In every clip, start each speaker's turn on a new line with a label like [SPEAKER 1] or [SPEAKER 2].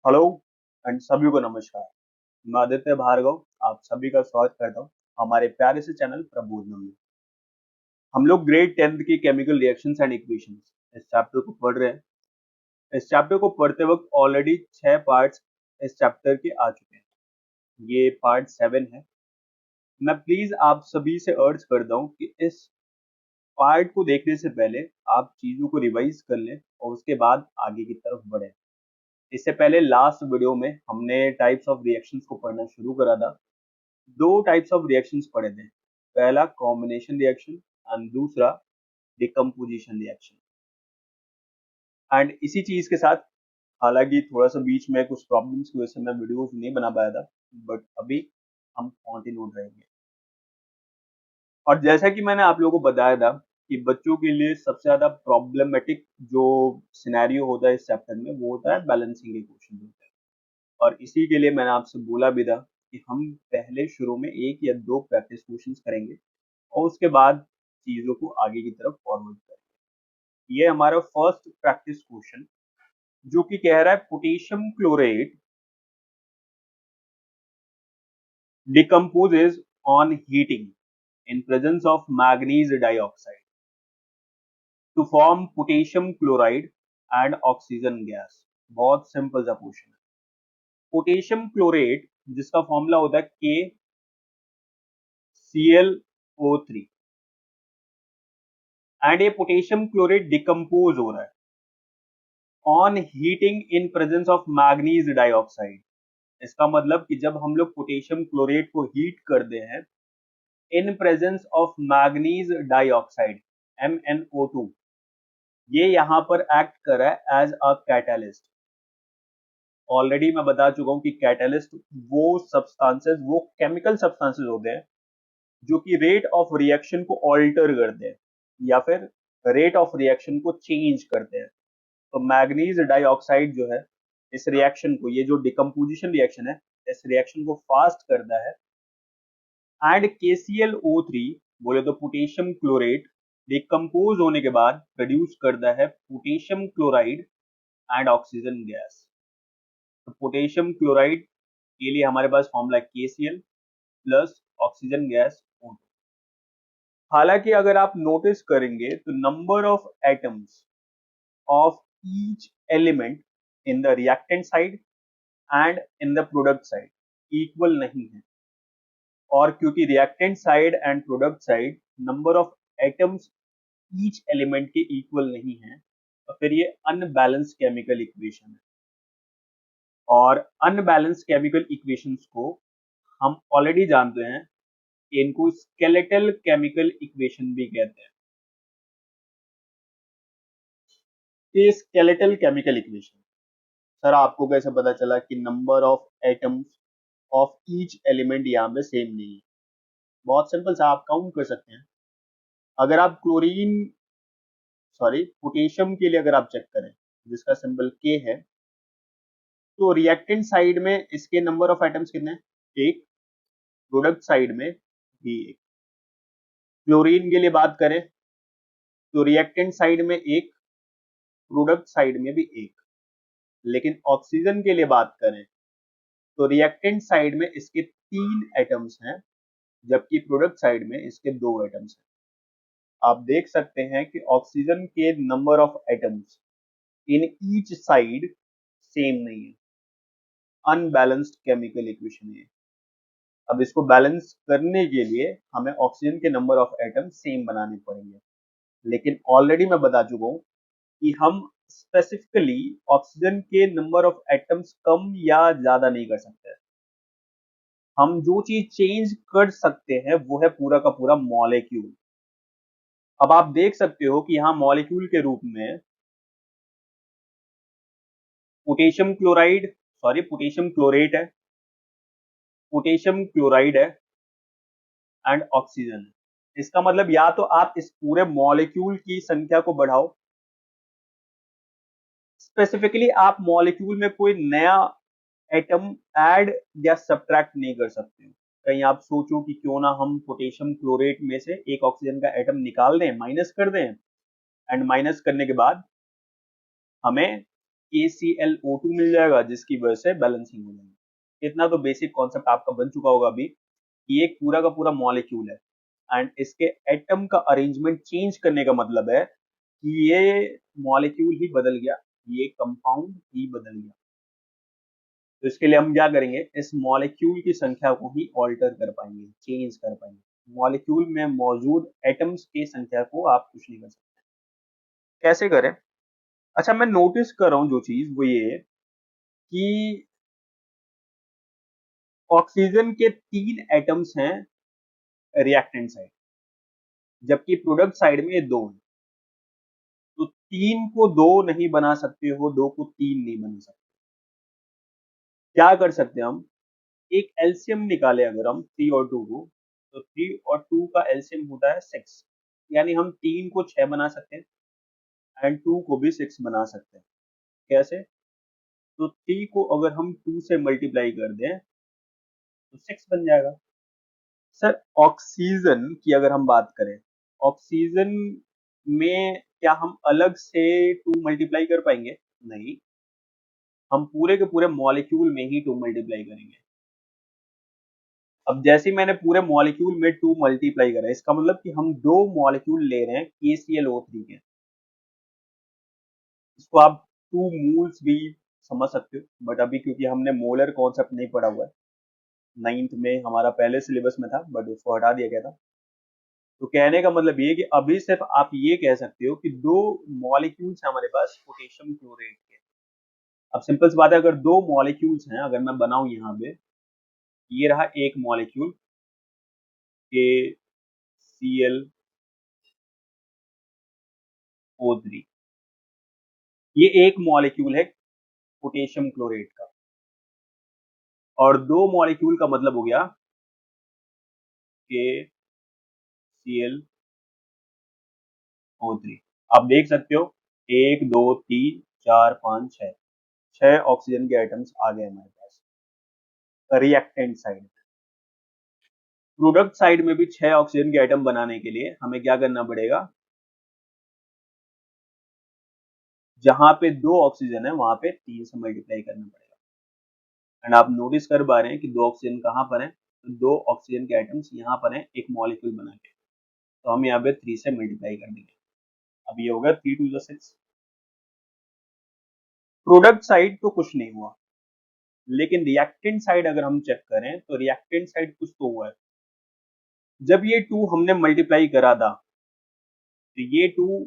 [SPEAKER 1] Hello and सभी को नमस्कार। मैं आदित्य भार्गव आप सभी का स्वागत करता हूँ हमारे प्यारे से चैनल प्रबोधन में। हम लोग ग्रेड 10th की केमिकल रिएक्शंस एंड इक्वेशंस इस चैप्टर को पढ़ रहे हैं। इस चैप्टर को पढ़ते वक्त ऑलरेडी 6 पार्ट्स इस चैप्टर के आ चुके हैं। ये पार्ट 7 है। मैं प्लीज आप सभी से अर्ज करता हूँ कि इस पार्ट को देखने से पहले आप चीजों को रिवाइज कर लें और उसके बाद आगे की तरफ बढ़ें। इससे पहले लास्ट वीडियो में हमने टाइप्स ऑफ रिएक्शंस को पढ़ना शुरू करा था। दो टाइप्स ऑफ रिएक्शंस पढ़े थे। पहला कॉम्बिनेशन रिएक्शन एंड दूसरा डिकम्पोजिशन रिएक्शन। एंड इसी चीज के साथ हालांकि थोड़ा सा बीच में कुछ प्रॉब्लम्स की वजह से मैं वीडियोस नहीं बना पाया था, बट अभी हम कंटिन्यू रहेंगे। और जैसा कि मैंने आप लोगों को बताया था कि बच्चों के लिए सबसे ज्यादा प्रॉब्लमेटिक जो सिनेरियो होता है इस चैप्टर में वो होता है बैलेंसिंग इक्वेशन होता है। और इसी के लिए मैंने आपसे बोला भी था कि हम पहले शुरू में एक या दो प्रैक्टिस क्वेश्चंस करेंगे और उसके बाद चीजों को आगे की तरफ फॉरवर्ड करें। ये हमारा फर्स्ट प्रैक्टिस क्वेश्चन जो कि कह रहा है potassium chlorate decomposes on heating in presence of manganese dioxide to form potassium chloride and oxygen gas. बहुत सिंपल सा क्वेश्चन है। पोटेशियम क्लोरेट जिसका फॉर्मूला होता है KClO3 एंड ये पोटेशियम क्लोरेट डिकम्पोज हो रहा है on heating in presence of manganese dioxide. इसका मतलब कि जब हम लोग पोटेशियम क्लोरेट को हीट करते हैं इन presence of manganese dioxide MnO2, ये यहां पर एक्ट कर रहा है एज अ कैटलिस्ट। ऑलरेडी मैं बता चुका हूं कि कैटलिस्ट वो सब्सटेंसेस वो केमिकल सब्सटेंसेस होते हैं जो कि रेट ऑफ रिएक्शन को ऑल्टर करते हैं या फिर रेट ऑफ रिएक्शन को चेंज करते हैं। तो मैग्नीज डाइऑक्साइड जो है इस रिएक्शन को, ये जो डिकम्पोजिशन रिएक्शन है, इस रिएक्शन को फास्ट करता है। एंड KClO3 बोले तो पोटेशियम क्लोरेट डिकम्पोज होने के बाद प्रोड्यूस करता है potassium chloride and oxygen gas. तो पोटेशियम क्लोराइड के लिए हमारे पास formula KCl plus oxygen gas O2। हालांकि अगर आप नोटिस करेंगे तो number of atoms of each element in the reactant side and in the product side equal नहीं है। और क्योंकि reactant side and product side number of atoms each element के equal नहीं है तो फिर ये unbalanced chemical equation है। और unbalanced chemical equations को हम ऑलरेडी जानते हैं कि इनको skeletal chemical equation भी कहते हैं। ये skeletal chemical equation सर आपको कैसे पता चला कि number of atoms of each element यहाँ पे सेम नहीं है? बहुत सिंपल सा आप काउंट कर सकते हैं। अगर आप क्लोरीन सॉरी पोटेशियम के लिए अगर आप चेक करें जिसका सिंबल के है, तो रिएक्टेंट साइड में इसके नंबर ऑफ एटम्स कितने हैं? एक। प्रोडक्ट साइड में भी एक। क्लोरीन के लिए बात करें तो रिएक्टेंट साइड में एक, प्रोडक्ट साइड में भी एक। लेकिन ऑक्सीजन के लिए बात करें तो रिएक्टेंट साइड में इसके 3 एटम्स हैं जबकि प्रोडक्ट साइड में इसके 2 एटम्स हैं। आप देख सकते हैं कि ऑक्सीजन के number of atoms in each side same नहीं है। अनबैलेंस्ड केमिकल इक्वेशन है। अब इसको बैलेंस करने के लिए हमें ऑक्सीजन के नंबर ऑफ एटम सेम बनाने पड़ेंगे। लेकिन ऑलरेडी मैं बता चुका हूं कि हम स्पेसिफिकली ऑक्सीजन के नंबर ऑफ एटम्स कम या ज्यादा नहीं कर सकते। हम जो चीज चेंज कर सकते हैं वो है पूरा का पूरा मॉलिक्यूल। अब आप देख सकते हो कि यहाँ मॉलिक्यूल के रूप में potassium chloride sorry potassium chlorate है, पोटेशियम क्लोराइड है एंड ऑक्सीजन है। इसका मतलब या तो आप इस पूरे मॉलिक्यूल की संख्या को बढ़ाओ, स्पेसिफिकली आप मॉलिक्यूल में कोई नया एटम ऐड या सब्ट्रैक्ट नहीं कर सकते हो। कहीं आप सोचो कि क्यों ना हम पोटेशियम क्लोरेट में से एक ऑक्सीजन का एटम निकाल दें, माइनस कर दें, एंड माइनस करने के बाद हमें KClO2 मिल जाएगा, जिसकी वजह से बैलेंसिंग हो जाएगी। इतना तो बेसिक कॉन्सेप्ट आपका बन चुका होगा अभी कि ये एक पूरा का पूरा मॉलिक्यूल है एंड इसके एटम का अरेंजमेंट चेंज करने का मतलब है कि ये मॉलिक्यूल ही बदल गया, ये कंपाउंड ही बदल गया। तो इसके लिए हम क्या करेंगे, इस मॉलिक्यूल की संख्या को ही ऑल्टर कर पाएंगे, चेंज कर पाएंगे। मॉलिक्यूल में मौजूद एटम्स की संख्या को आप कुछ नहीं कर सकते। कैसे करें? अच्छा, मैं नोटिस कर रहा हूँ जो चीज वो ये है कि ऑक्सीजन के 3 एटम्स हैं रिएक्टेंट साइड, जबकि प्रोडक्ट साइड में 2 हैं। तो 3 को 2 नहीं बना सकते हो, 2 को 3 नहीं बना सकते। क्या कर सकते हैं हम, एक एलसीएम निकाले अगर हम 3 और 2 को, तो 3 और 2 का एलसीएम होता है 6, यानी हम 3 को 6 बना सकते हैं एंड 2 को भी 6 बना सकते हैं। कैसे? तो 3 को अगर हम 2 से मल्टीप्लाई कर दें तो 6 बन जाएगा। सर, ऑक्सीजन की अगर हम बात करें, ऑक्सीजन में क्या हम अलग से 2 मल्टीप्लाई कर पाएंगे? नहीं, हम पूरे के पूरे मॉलिक्यूल में ही 2 मल्टीप्लाई करेंगे। अब जैसे ही मैंने पूरे मॉलिक्यूल में 2 मल्टीप्लाई करा, इसका मतलब कि हम 2 मॉलिक्यूल ले रहे हैं KClO3 के। इसको आप 2 मोल्स भी समझ सकते हो, बट अभी क्योंकि हमने मोलर कॉन्सेप्ट नहीं पढ़ा हुआ है, 9th में हमारा पहले सिलेबस में था, बट उसको हटा दिया गया था। तो कहने का मतलब ये है कि अभी सिर्फ आप ये कह सकते हो कि 2 मॉलिक्यूल्स हैं हमारे पास पोटेशियम क्लोरेट के। अब सिंपल सी बात है, अगर 2 मॉलिक्यूल्स हैं, अगर मैं बनाऊं यहाँ पे, ये रहा एक मॉलिक्यूल KClO3, ये एक मॉलिक्यूल है पोटेशियम क्लोरेट का, और 2 मॉलिक्यूल का मतलब हो गया KClO3। आप देख सकते हो 1 2 3 4 5 6, 6 ऑक्सीजन के आइटम्स आ गए हमारे पास रिएक्टेंट साइड। प्रोडक्ट साइड में भी 6 ऑक्सीजन के आइटम बनाने के लिए हमें क्या करना पड़ेगा, जहां पे 2 ऑक्सीजन है वहां पे 3 से मल्टीप्लाई करना पड़ेगा। एंड आप नोटिस कर पा रहे हैं कि 2 ऑक्सीजन कहां पर है, तो 2 ऑक्सीजन के आइटम्स यहाँ पर हैं एक मॉलिक्यूल बना के, तो हम यहाँ पे 3 से मल्टीप्लाई कर देंगे। अब ये होगा 3 2 6। प्रोडक्ट साइड तो कुछ नहीं हुआ, लेकिन रिएक्टेंट साइड अगर हम चेक करें तो रिएक्टेंट साइड कुछ तो हुआ है। जब ये 2 हमने मल्टीप्लाई करा था, तो ये 2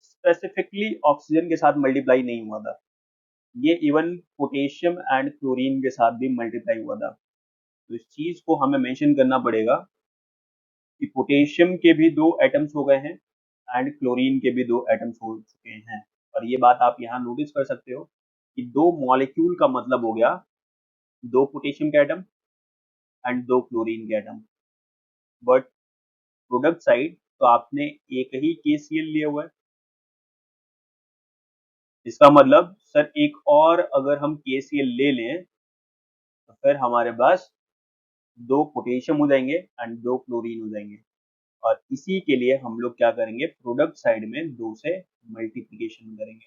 [SPEAKER 1] स्पेसिफिकली ऑक्सीजन के साथ मल्टीप्लाई नहीं हुआ था, ये इवन पोटेशियम एंड क्लोरीन के साथ भी मल्टीप्लाई हुआ था। तो इस चीज को हमें मेंशन करना पड़ेगा कि पोटेशियम के भी 2 एटम्स हो गए हैं एंड क्लोरीन के भी 2 एटम्स हो चुके हैं। और ये बात आप यहाँ नोटिस कर सकते हो कि 2 मॉलिक्यूल का मतलब हो गया 2 पोटेशियम के एटम एंड 2 क्लोरीन के एटम। बट प्रोडक्ट साइड तो आपने एक ही KCl लिया हुआ है। इसका मतलब सर एक और अगर हम KCl ले लें तो फिर हमारे पास 2 पोटेशियम हो जाएंगे एंड 2 क्लोरीन हो जाएंगे। और इसी के लिए हम लोग क्या करेंगे, प्रोडक्ट साइड में 2 से मल्टीप्लीकेशन करेंगे।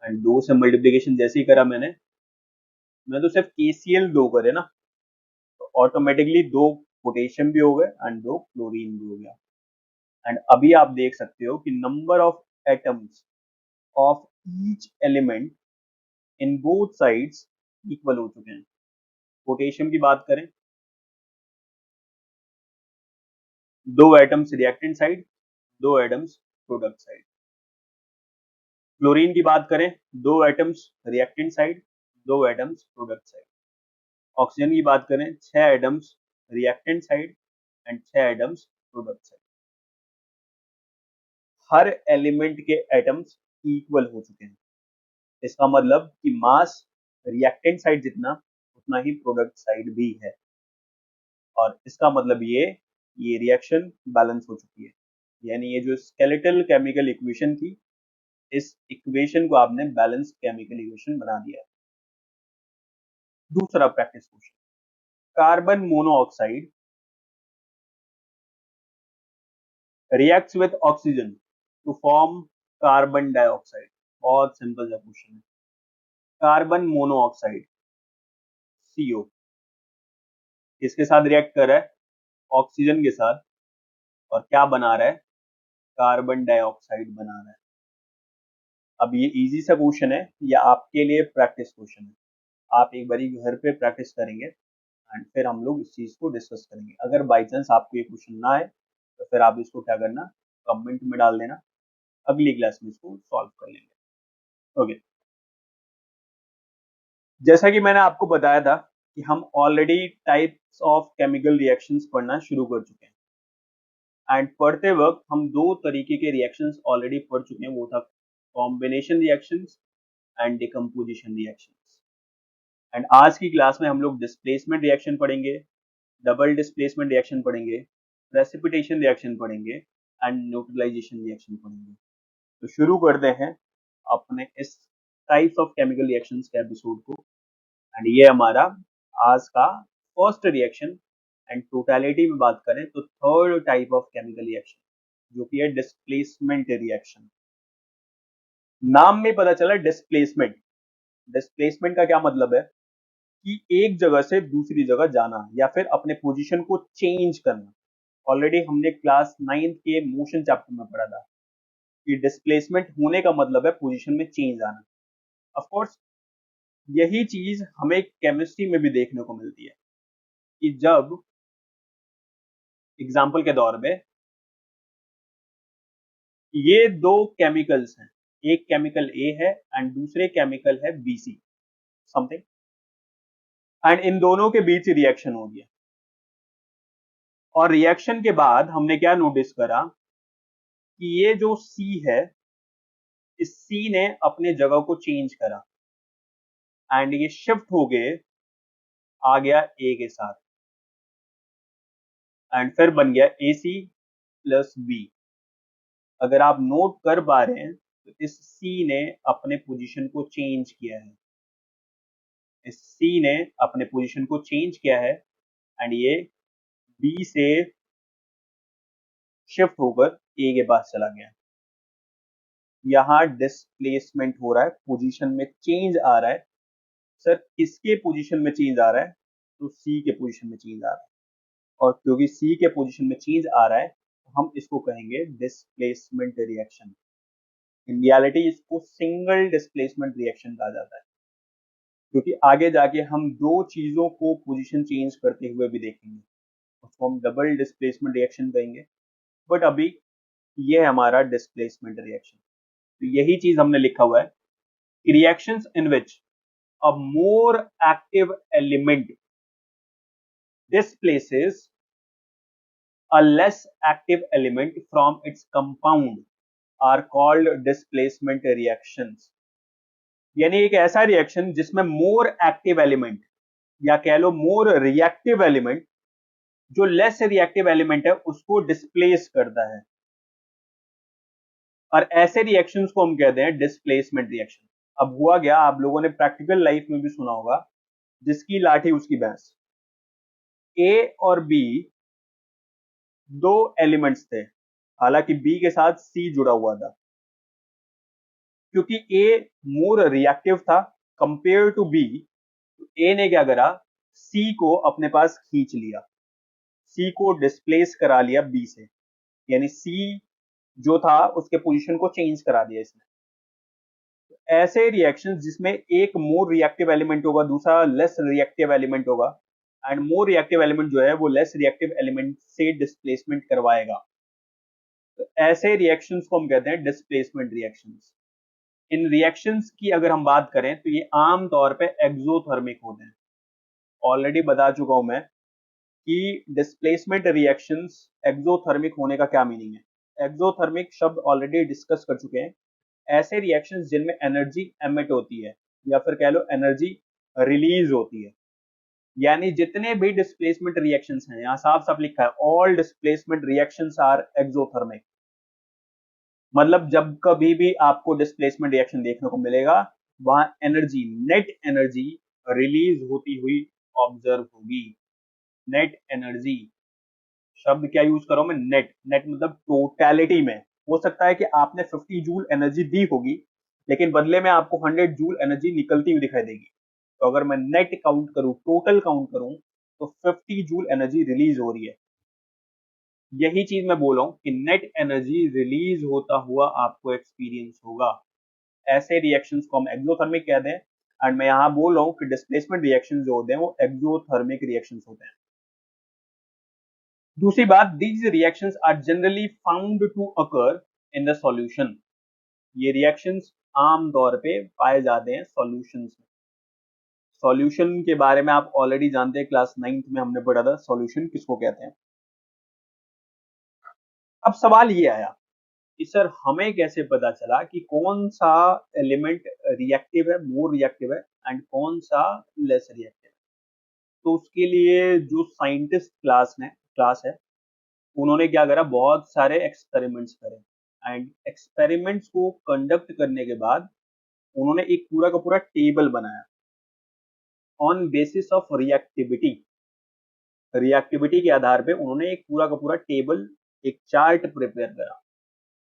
[SPEAKER 1] एंड 2 से मल्टीप्लीकेशन जैसे ही करा मैं तो सिर्फ KCl 2 करे ना, तो ऑटोमेटिकली 2 पोटेशियम भी हो गए एंड 2 क्लोरीन भी हो गया। एंड अभी आप देख सकते हो कि number of atoms of each element in both sides equal हो चुके हैं। पोटेशियम की बात करें, 2 atoms reactant side, 2 atoms product side. Chlorine की बात करें, 2 atoms reactant side, 2 atoms product side. Oxygen की बात करें, 6 atoms reactant side and 6 atoms product side. Her element के एटम्स इक्वल हो चुके हैं। इसका मतलब कि मास रिएक्टेंट साइड जितना उतना ही प्रोडक्ट साइड भी है। और इसका मतलब ये रिएक्शन बैलेंस हो चुकी है, यानी ये जो स्केलेटल केमिकल इक्वेशन थी, इस इक्वेशन को आपने बैलेंस केमिकल इक्वेशन बना दिया है। दूसरा practice question, carbon monoxide reacts with oxygen to form carbon dioxide। बहुत सिंपल सा क्वेश्चन है। कार्बन मोनोऑक्साइड CO किसके साथ रिएक्ट कर रहा है? ऑक्सीजन के साथ। और क्या बना रहा है? कार्बन डाइऑक्साइड बना रहा है। अब ये इजी सा क्वेश्चन है, या आपके लिए प्रैक्टिस क्वेश्चन है। आप एक बारी घर पे प्रैक्टिस करेंगे एंड फिर हम लोग इस चीज को डिस्कस करेंगे। अगर बाई चांस आपको ये क्वेश्चन ना आए तो फिर आप इसको क्या करना, कमेंट में डाल देना, अगली क्लास में इसको सॉल्व कर लेंगे। ओके, जैसा कि मैंने आपको बताया था कि हम already types of chemical reactions पढ़ना शुरू कर चुके हैं एंड पढ़ते वक्त हम दो तरीके के रिएक्शंस ऑलरेडी पढ़ चुके हैं, वो था combination reactions and decomposition reactions. And आज की क्लास में हम लोग डिस्प्लेसमेंट रिएक्शन पढ़ेंगे, डबल डिस्प्लेसमेंट रिएक्शन पढ़ेंगे, प्रेसिपिटेशन रिएक्शन पढ़ेंगे एंड न्यूट्रलाइजेशन रिएक्शन पढ़ेंगे। तो शुरू करते हैं अपने इस टाइप्स ऑफ केमिकल रिएक्शंस के एपिसोड को। एंड ये हमारा आज का फर्स्ट रिएक्शन। एंड टोटलिटी में बात करें तो third type of chemical reaction जो कि है डिस्प्लेसमेंट रिएक्शन। नाम में पता चला डिस्प्लेसमेंट। डिस्प्लेसमेंट का क्या मतलब है कि एक जगह से दूसरी जगह जाना या फिर अपने पोजीशन को चेंज करना। ऑलरेडी हमने क्लास 9th के मोशन चैप्टर में पढ़ा था कि डिस्प्लेसमेंट होने का मतलब है पोजीशन में चेंज आना। ऑफ कोर्स यही चीज हमें केमिस्ट्री में भी देखने को मिलती है कि जब एग्जाम्पल के दौर पे ये दो केमिकल्स हैं, एक केमिकल ए है एंड दूसरे केमिकल है BC समथिंग, एंड इन दोनों के बीच रिएक्शन हो गया। और रिएक्शन के बाद हमने क्या नोटिस करा कि ये जो C है, इस C ने अपने जगह को चेंज करा एंड ये शिफ्ट हो गए, आ गया A के साथ एंड फिर बन गया AC प्लस B। अगर आप नोट कर पा रहे हैं तो इस C ने अपने पोजीशन को चेंज किया है, इस C ने अपने पोजीशन को चेंज किया है एंड ये B से शिफ्ट होकर A के पास चला गया। यहाँ डिस्प्लेसमेंट हो रहा है, पोजीशन में चेंज आ रहा है। सर किसके पोजीशन में चेंज आ रहा है? तो C के पोजीशन में चेंज आ रहा है। और क्योंकि C के पोजीशन में चेंज आ रहा है तो हम इसको कहेंगे डिस्प्लेसमेंट रिएक्शन। इन रियलिटी इसको सिंगल डिस्प्लेसमेंट रिएक्शन कहा जाता है, क्योंकि आगे जाके हम दो चीजों को पोजीशन चेंज करते हुए भी देखेंगे, उसको हम डबल डिस्प्लेसमेंट रिएक्शन कहेंगे। बट अभी ये है हमारा डिस्प्लेसमेंट रिएक्शन। तो यही चीज हमने लिखा हुआ है कि reactions in which a more active element displaces a less active element from its compound are called displacement reactions। यानी एक ऐसा रिएक्शन जिसमें मोर एक्टिव एलिमेंट या कह लो मोर रिएक्टिव एलिमेंट जो लेस रिएक्टिव एलिमेंट है उसको डिस्प्लेस करता है, और ऐसे रिएक्शंस को हम कहते हैं डिस्प्लेसमेंट रिएक्शन। अब हुआ गया, आप लोगों ने प्रैक्टिकल लाइफ में भी सुना होगा, जिसकी लाठी उसकी भैंस। ए और बी दो एलिमेंट्स थे, हालांकि बी के साथ सी जुड़ा हुआ था। क्योंकि ए मोर रिएक्टिव था कंपेयर टू बी, तो ए ने क्या करा, सी को अपने पास खींच लिया, सी को डिस्प्लेस करा लिया बी से, यानी सी जो था उसके पोजीशन को चेंज करा दिया इसने। तो ऐसे रिएक्शंस जिसमें एक मोर रिएक्टिव एलिमेंट होगा, दूसरा लेस रिएक्टिव एलिमेंट होगा, एंड मोर रिएक्टिव एलिमेंट जो है वो लेस रिएक्टिव एलिमेंट से डिस्प्लेसमेंट करवाएगा, तो ऐसे रिएक्शंस को हम कहते हैं डिस्प्लेसमेंट रिएक्शंस। इन रिएक्शंस की अगर हम बात करें तो ये आम तौर पे एक्सोथर्मिक होते हैं। ऑलरेडी बता चुका हूं मैं कि डिस्प्लेसमेंट रिएक्शंस एक्सोथर्मिक होने का क्या मीनिंग है। एक्सोथर्मिक शब्द ऑलरेडी डिस्कस कर चुके हैं, ऐसे रिएक्शंस जिनमें एनर्जी एमिट होती है या फिर कह लो एनर्जी रिलीज होती है। यानी जितने भी डिस्प्लेसमेंट रिएक्शंस हैं, यहां साफ साफ लिखा है all displacement reactions are exothermic. मतलब जब कभी भी आपको डिस्प्लेसमेंट रिएक्शन देखने को मिलेगा, वहां एनर्जी, नेट एनर्जी रिलीज होती हुई ऑब्जर्व होगी। नेट एनर्जी शब्द क्या यूज कर रहा हूं मैं, नेट। नेट मतलब टोटलिटी में। हो सकता है कि आपने 50 जूल एनर्जी दी होगी लेकिन बदले में आपको 100 जूल एनर्जी निकलती हुई दिखाई देगी। तो अगर मैं नेट काउंट करूं, टोटल काउंट करूं, तो 50 जूल एनर्जी रिलीज हो रही है। यही चीज मैं बोल रहा हूं कि नेट एनर्जी रिलीज होता हुआ आपको एक्सपीरियंस होगा। ऐसे रिएक्शंस को हम एक्सोथर्मिक कहते हैं। एंड मैं यहां बोल रहा हूं कि डिस्प्लेसमेंट रिएक्शन जो होते हैं वो एक्सोथर्मिक रिएक्शंस होते हैं। दूसरी बात, these reactions are generally found to occur in the solution. ये रिएक्शंस आमतौर पे पाए जाते हैं सॉल्यूशंस में। सॉल्यूशन के बारे में आप ऑलरेडी जानते हैं, क्लास 9th में हमने पढ़ा था सॉल्यूशन किसको कहते हैं। अब सवाल ये आया कि सर हमें कैसे पता चला कि कौन सा एलिमेंट रिएक्टिव है, मोर रिएक्टिव है, एंड कौन सा लेस रिएक्टिव है। तो उसके लिए जो साइंटिस्ट क्लास है, उन्होंने क्या करा, बहुत सारे एक्सपेरिमेंट्स करे। एंड एक्सपेरिमेंट्स को कंडक्ट करने के बाद उन्होंने एक पूरा का पूरा टेबल बनाया on basis of reactivity. Reactivity के आधार पे उन्होंने एक पूरा का पूरा टेबल, एक चार्ट प्रिपेयर करा।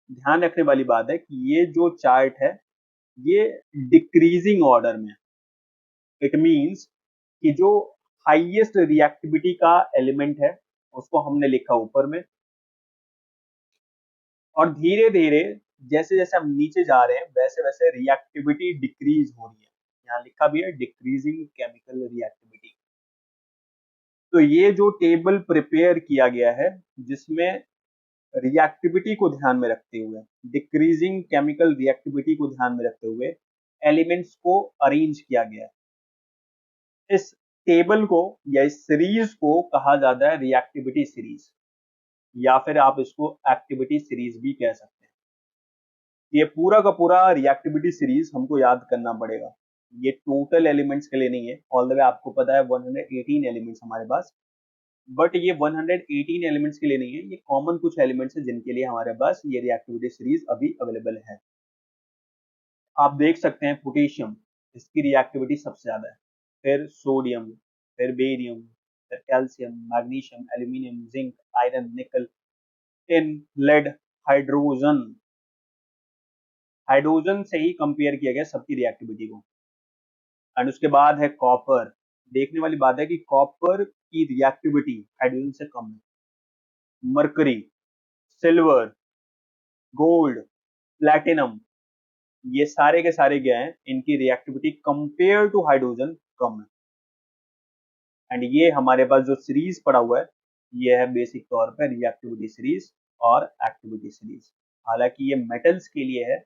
[SPEAKER 1] ध्यान रखने वाली बात है कि ये जो चार्ट है ये डिक्रीजिंग ऑर्डर में। इट मींस कि जो हाईएस्ट रिएक्टिविटी का एलिमेंट है उसको हमने लिखा ऊपर में, और धीरे धीरे जैसे जैसे हम नीचे जा रहे हैं वैसे वैसे रिएक्टिविटी डिक्रीज हो रही है। यहाँ लिखा भी है डिक्रीजिंग केमिकल रिएक्टिविटी। तो ये जो टेबल प्रिपेयर किया गया है जिसमें रिएक्टिविटी को ध्यान में रखते हुए, डिक्रीजिंग केमिकल रिएक्टिविटी को ध्यान में रखते हुए एलिमेंट्स को अरेंज किया गया है। इस टेबल को या इस सीरीज को कहा जाता है रिएक्टिविटी सीरीज, या फिर आप इसको एक्टिविटी सीरीज भी कह सकते हैं। ये पूरा का पूरा रिएक्टिविटी सीरीज हमको याद करना पड़ेगा। ये टोटल एलिमेंट्स के लिए नहीं है, ऑलरेडी आपको पता है 118 एलिमेंट्स हमारे पास, बट ये 118 एलिमेंट्स के लिए नहीं है, ये कॉमन कुछ एलिमेंट्स है जिनके लिए हमारे पास ये रिएक्टिविटी सीरीज अभी अवेलेबल है। आप देख सकते हैं पोटेशियम, इसकी रिएक्टिविटी सबसे ज्यादा है, फिर सोडियम, फिर बेरियम, फिर calcium, magnesium, aluminium, zinc, iron, निकल, टिन, लेड, हाइड्रोजन। हाइड्रोजन से ही कंपेयर किया गया सबकी रिएक्टिविटी को। एंड उसके बाद है कॉपर। देखने वाली बात है कि कॉपर की रिएक्टिविटी हाइड्रोजन से कम है। मरकरी, सिल्वर, गोल्ड, प्लैटिनम, ये सारे के सारे क्या हैं, इनकी रिएक्टिविटी कंपेयर टू हाइड्रोजन कम है। एंड ये हमारे पास जो सीरीज पड़ा हुआ है ये है बेसिक तौर पर रिएक्टिविटी सीरीज और एक्टिविटी सीरीज। हालांकि ये मेटल्स के लिए है,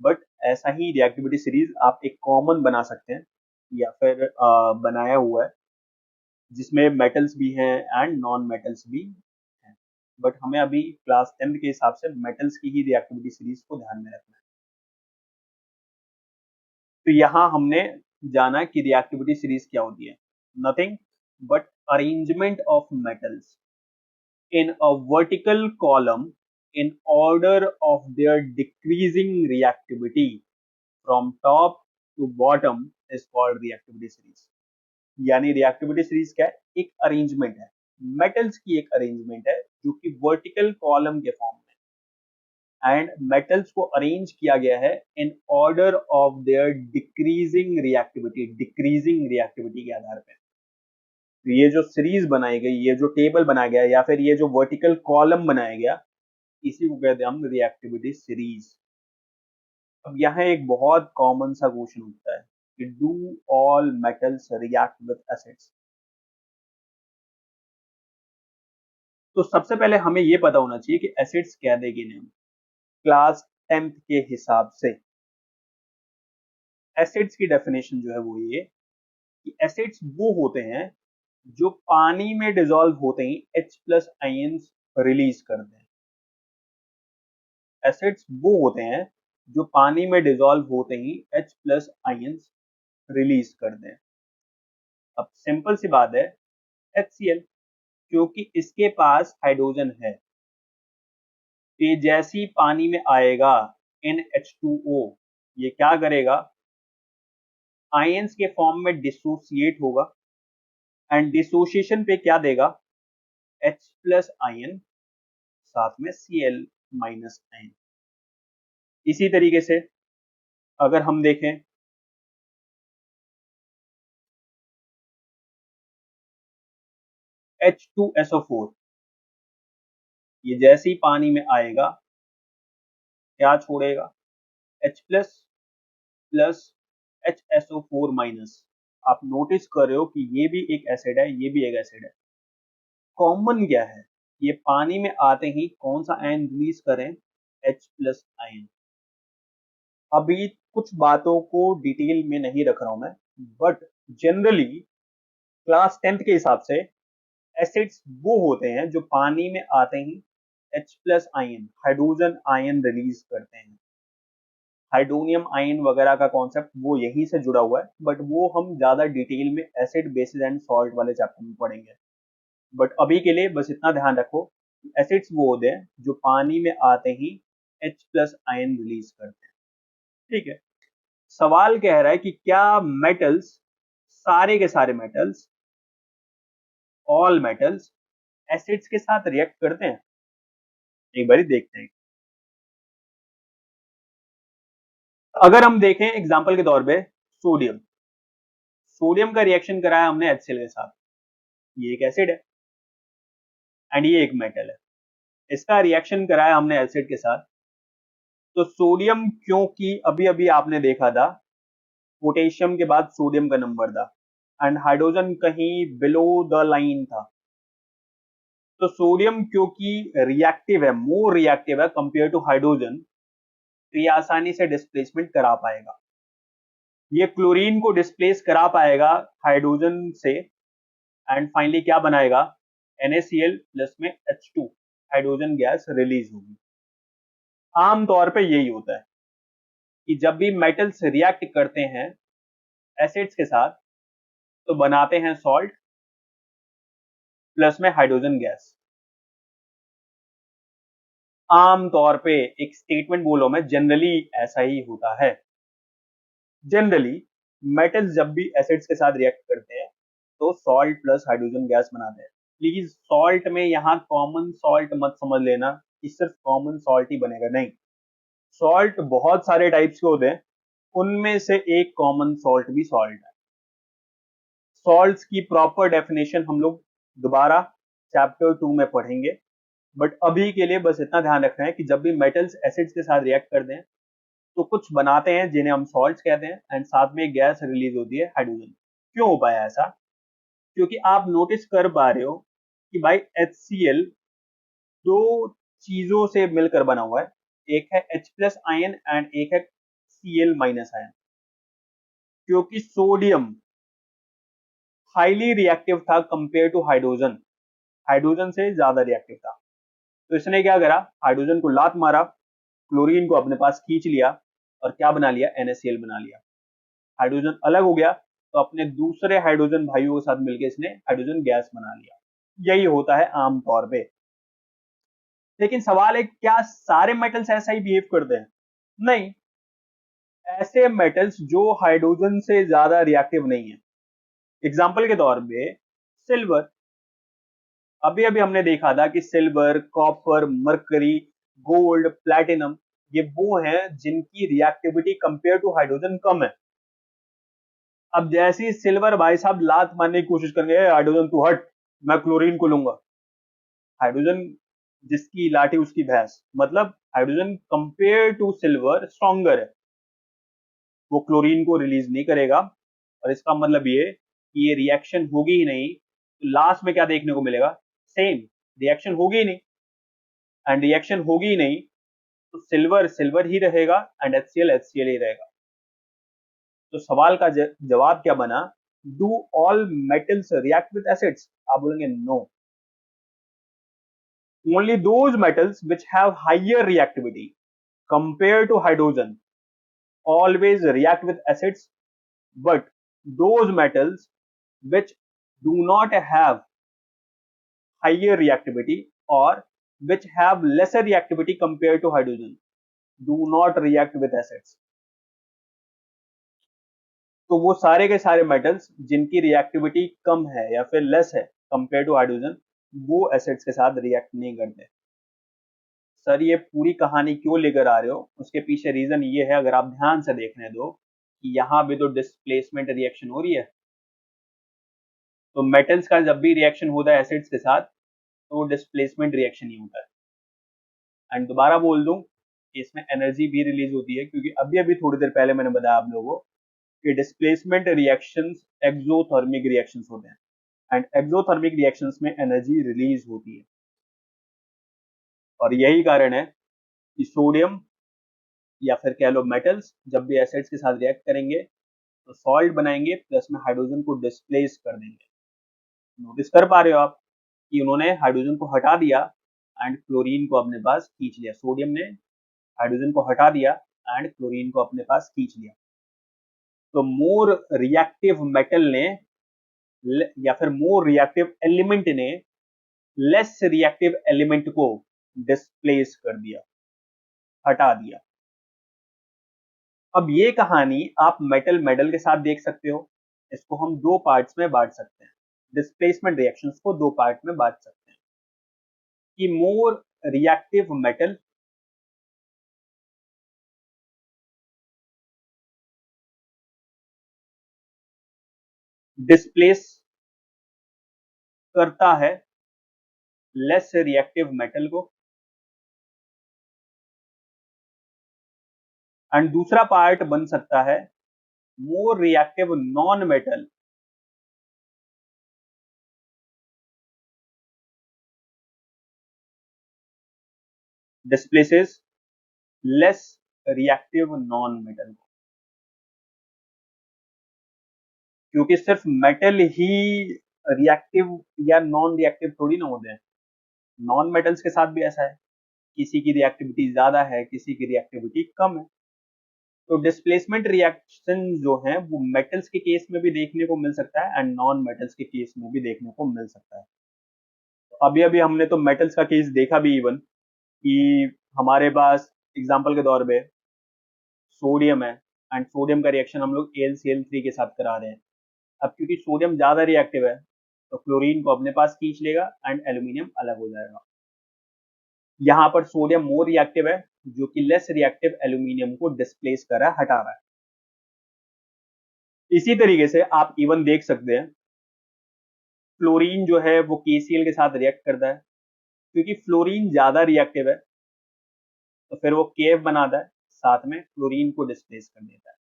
[SPEAKER 1] बट ऐसा ही रिएक्टिविटी सीरीज आप एक कॉमन बना सकते हैं या फिर बनाया हुआ है जिसमें मेटल्स भी हैं एंड नॉन मेटल्स भी हैं। बट हमें अभी क्लास 10th के हिसाब से मेटल्स की ही रिएक्टिविटी सीरीज को ध्यान में रखना है। तो यहाँ हमने जाना कि रिएक्टिविटी सीरीज क्या होती है। Nothing but arrangement of metals in a vertical column in order of their decreasing reactivity from top to bottom is called reactivity series। यानी रिएक्टिविटी सीरीज क्या है, एक अरेंजमेंट है, मेटल्स की एक अरेंजमेंट है जो कि वर्टिकल कॉलम के फॉर्म में, एंड मेटल्स को अरेंज किया गया है in order of their decreasing reactivity के आधार पर। तो ये जो सीरीज बनाई गई, ये जो टेबल बनाया गया या फिर ये जो वर्टिकल कॉलम बनाया गया, इसी को कहते हैं हम रिएक्टिविटी सीरीज। अब यहाँ एक बहुत कॉमन सा क्वेश्चन उठता है कि do all metals react with acids. तो सबसे पहले हमें ये पता होना चाहिए कि एसिड्स क्या है कि नहीं। क्लास 10th के हिसाब से एसिड्स की डेफिनेशन जो है वो ये कि एसिड्स वो होते हैं जो पानी में डिसॉल्व होते ही H+ आयंस रिलीज करते हैं। एसिड्स वो होते हैं जो पानी में डिसॉल्व होते ही H+ आयंस रिलीज करते हैं। अब सिंपल सी बात है, HCl, क्योंकि इसके पास हाइड्रोजन है, ये जैसी पानी में आएगा NH2O, ये क्या करेगा, आयंस के फॉर्म में डिसोसिएट होगा, एंड डिसोसिएशन पे क्या देगा, H+ आयन साथ में Cl- आयन। इसी तरीके से अगर हम देखें H2SO4, ये जैसे ही पानी में आएगा क्या छोड़ेगा? H plus plus HSO4 minus. आप नोटिस कर रहे हो कि ये भी एक एसिड है, ये भी एक एसिड है। कॉमन क्या है? ये पानी में आते ही कौन सा आयन रिलीज करें? H plus ion. अभी कुछ बातों को डिटेल में नहीं रख रहा हूं मैं, बट जनरली क्लास 10th के हिसाब से एसिड्स वो होते हैं जो पानी में आते ही H plus ion, hydrogen ion release करते हैं। हाइड्रोनियम आयन वगैरह का कॉन्सेप्ट वो यहीं से जुड़ा हुआ है, बट वो हम ज्यादा डिटेल में एसिड बेसिस एंड सॉल्ट वाले चैप्टर में पढ़ेंगे। बट अभी के लिए बस इतना ध्यान रखो, एसिड्स वो होते हैं जो पानी में आते ही H प्लस आयन रिलीज करते हैं। ठीक है, सवाल कह रहा है कि क्या मेटल्स, सारे के सारे मेटल्स, ऑल मेटल्स एसिड्स के साथ रिएक्ट करते हैं? एक बार देखते हैं। अगर हम देखें एग्जांपल के तौर पे सोडियम, सोडियम का रिएक्शन कराया हमने HCl के साथ, ये एक एसिड है एंड ये एक मेटल है। इसका रिएक्शन कराया हमने एसिड के साथ, तो सोडियम, क्योंकि अभी अभी आपने देखा था पोटेशियम के बाद सोडियम का नंबर था एंड हाइड्रोजन कहीं बिलो द लाइन था, तो सोडियम क्योंकि रिएक्टिव है, मोर रिएक्टिव है कंपेयर टू हाइड्रोजन, तो ये आसानी से डिस्प्लेसमेंट करा पाएगा। ये क्लोरीन को डिस्प्लेस करा पाएगा हाइड्रोजन से एंड फाइनली क्या बनाएगा? NaCl प्लस में H2 हाइड्रोजन गैस रिलीज होगी। आमतौर पे यही होता है कि जब भी मेटल्स रिएक्ट करते हैं एसिड्स के साथ तो बनाते हैं सॉल्ट प्लस में हाइड्रोजन गैस। आमतौर पे एक स्टेटमेंट बोलो मैं, जनरली ऐसा ही होता है। जनरली मेटल्स जब भी एसिड्स के साथ रिएक्ट करते हैं तो सॉल्ट प्लस हाइड्रोजन गैस बनाते हैं। प्लीज सॉल्ट में यहाँ कॉमन सॉल्ट मत समझ लेना कि सिर्फ कॉमन सॉल्ट ही बनेगा, नहीं। सॉल्ट बहुत सारे टाइप्स के होते हैं, उनमें से एक कॉमन सॉल्ट भी सॉल्ट है। सॉल्ट्स की प्रॉपर डेफिनेशन हम लोग दोबारा चैप्टर 2 में पढ़ेंगे, बट अभी के लिए बस इतना ध्यान रखना है कि जब भी मेटल्स एसिड्स के साथ रिएक्ट करते हैं तो कुछ बनाते हैं जिन्हें हम सॉल्ट्स कहते हैं एंड साथ में गैस रिलीज होती है हाइड्रोजन। क्यों हो पाया ऐसा? क्योंकि आप नोटिस कर पा रहे हो कि भाई HCl दो चीजों से मिलकर बना हुआ है, एक है H प्लस आयन एंड एक है Cl माइनस आयन। क्योंकि सोडियम हाईली रिएक्टिव था कंपेयर टू हाइड्रोजन, हाइड्रोजन से ज्यादा रिएक्टिव था, तो इसने क्या करा? हाइड्रोजन को लात मारा, क्लोरीन को अपने पास खींच लिया और क्या बना लिया? NaCl बना लिया। हाइड्रोजन अलग हो गया तो अपने दूसरे हाइड्रोजन भाइयों के साथ मिलकर इसने हाइड्रोजन गैस बना लिया। यही होता है आमतौर पे। लेकिन सवाल है क्या सारे मेटल्स ऐसा ही बिहेव करते हैं? नहीं, ऐसे मेटल्स जो हाइड्रोजन से ज्यादा रिएक्टिव नहीं है, एग्जाम्पल के तौर पे सिल्वर। अभी अभी हमने देखा था कि silver, copper, mercury, gold, platinum, ये वो हैं जिनकी रिएक्टिविटी कंपेयर टू हाइड्रोजन कम है। अब जैसे ही सिल्वर भाई साहब लात मारने की कोशिश करेंगे, हाइड्रोजन तू हट, मैं क्लोरीन को लूंगा, हाइड्रोजन जिसकी लाठी उसकी भैंस, मतलब hydrogen compare to silver stronger है, वो क्लोरीन को रिलीज नहीं करेगा। और इसका मतलब ये कि ये रिएक्शन होगी ही नहीं, तो लास्ट में क्या देखने को मिलेगा? सेम रिएक्शन होगी ही नहीं, एंड रिएक्शन होगी ही नहीं तो सिल्वर सिल्वर ही रहेगा एंड HCl HCl ही रहेगा। तो सवाल का जवाब क्या बना? Do all metals react with acids? आप बोलेंगे no, only those metals which have higher reactivity compare to hydrogen always react with acids, but those metals which do not have higher reactivity or which have lesser reactivity compared to hydrogen do not react with acids. तो वो सारे के सारे metals जिनकी reactivity कम है या फिर less है कंपेयर टू हाइड्रोजन, वो एसिड्स के साथ रिएक्ट नहीं करते। सर ये पूरी कहानी क्यों लेकर आ रहे हो, उसके पीछे रीजन ये है, अगर आप ध्यान से देखने दो कि यहाँ भी तो डिस्प्लेसमेंट रिएक्शन हो रही है। तो मेटल्स का जब भी रिएक्शन होता है एसिड्स के साथ, तो वो डिस्प्लेसमेंट रिएक्शन ही होता है। एंड दोबारा बोल दूं कि इसमें एनर्जी भी रिलीज होती है, क्योंकि अभी अभी थोड़ी देर पहले मैंने बताया आप लोगों को कि डिस्प्लेसमेंट रिएक्शंस एक्सोथर्मिक रिएक्शंस होते हैं, एंड एक्सोथर्मिक रिएक्शंस में एनर्जी रिलीज होती है। और यही कारण है कि सोडियम या फिर कह लो मेटल्स जब भी एसिड्स के साथ रिएक्ट करेंगे तो सॉल्ट बनाएंगे, प्लस में हाइड्रोजन को डिस्प्लेस कर देंगे। नोटिस कर पा रहे हो आप कि उन्होंने हाइड्रोजन को हटा दिया एंड क्लोरीन को अपने पास खींच लिया। सोडियम ने हाइड्रोजन को हटा दिया एंड क्लोरीन को अपने पास खींच लिया। तो मोर रिएक्टिव मेटल ने या फिर मोर रिएक्टिव एलिमेंट ने लेस रिएक्टिव एलिमेंट को डिस्प्लेस कर दिया, हटा दिया। अब ये कहानी आप मेटल मेटल के साथ देख सकते हो। इसको हम दो पार्ट्स में बांट सकते हैं, डिस्प्लेसमेंट रिएक्शंस को दो पार्ट में बांट सकते हैं कि मोर रिएक्टिव मेटल डिस्प्लेस करता है लेस रिएक्टिव मेटल को, एंड दूसरा पार्ट बन सकता है more reactive non metal displaces less reactive non metal को। क्योंकि सिर्फ मेटल ही रिएक्टिव या नॉन रिएक्टिव थोड़ी ना होते हैं, नॉन मेटल्स के साथ भी ऐसा है, किसी की रिएक्टिविटी ज्यादा है, किसी की रिएक्टिविटी कम है। तो डिस्प्लेसमेंट रिएक्शन जो है वो मेटल्स के केस में भी देखने को मिल सकता है एंड नॉन मेटल्स के केस में भी देखने को मिल सकता है। तो अभी अभी हमने तो मेटल्स का केस देखा भी, इवन कि हमारे पास एग्जांपल के तौर पे सोडियम है एंड सोडियम का रिएक्शन हम लोग AlCl3 के साथ करा रहे हैं। अब क्योंकि सोडियम ज्यादा रिएक्टिव है तो क्लोरीन को अपने पास खींच लेगा एंड एल्यूमिनियम अलग हो जाएगा। यहाँ पर सोडियम मोर रिएक्टिव है, जो कि लेस रिएक्टिव एल्यूमिनियम को डिस्प्लेस कर रहा है, हटा रहा है। इसी तरीके से आप इवन देख सकते हैं फ्लोरीन जो है वो KCl के साथ रिएक्ट करता है, क्योंकि फ्लोरीन ज्यादा रिएक्टिव है तो फिर वो केव बनाता है, साथ में क्लोरीन को डिस्प्लेस कर देता है।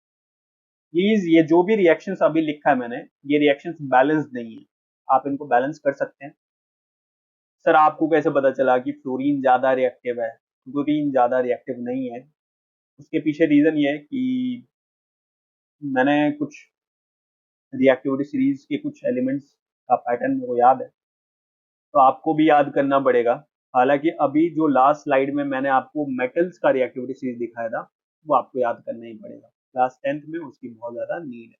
[SPEAKER 1] प्लीज ये जो भी रिएक्शंस अभी लिखा है मैंने, ये रिएक्शंस बैलेंस नहीं है, आप इनको बैलेंस कर सकते हैं। सर आपको कैसे पता चला कि फ्लोरीन ज्यादा रिएक्टिव है, क्लोरीन ज्यादा रिएक्टिव नहीं है? उसके पीछे रीजन ये है कि मैंने कुछ रिएक्टिविटी सीरीज के कुछ एलिमेंट्स का पैटर्न मेरे को याद है, तो आपको भी याद करना पड़ेगा। हालांकि अभी जो लास्ट स्लाइड में मैंने आपको मेटल्स का रिएक्टिविटी सीरीज दिखाया था, वो आपको याद करना ही पड़ेगा। क्लास 10th में उसकी बहुत ज्यादा नीड है,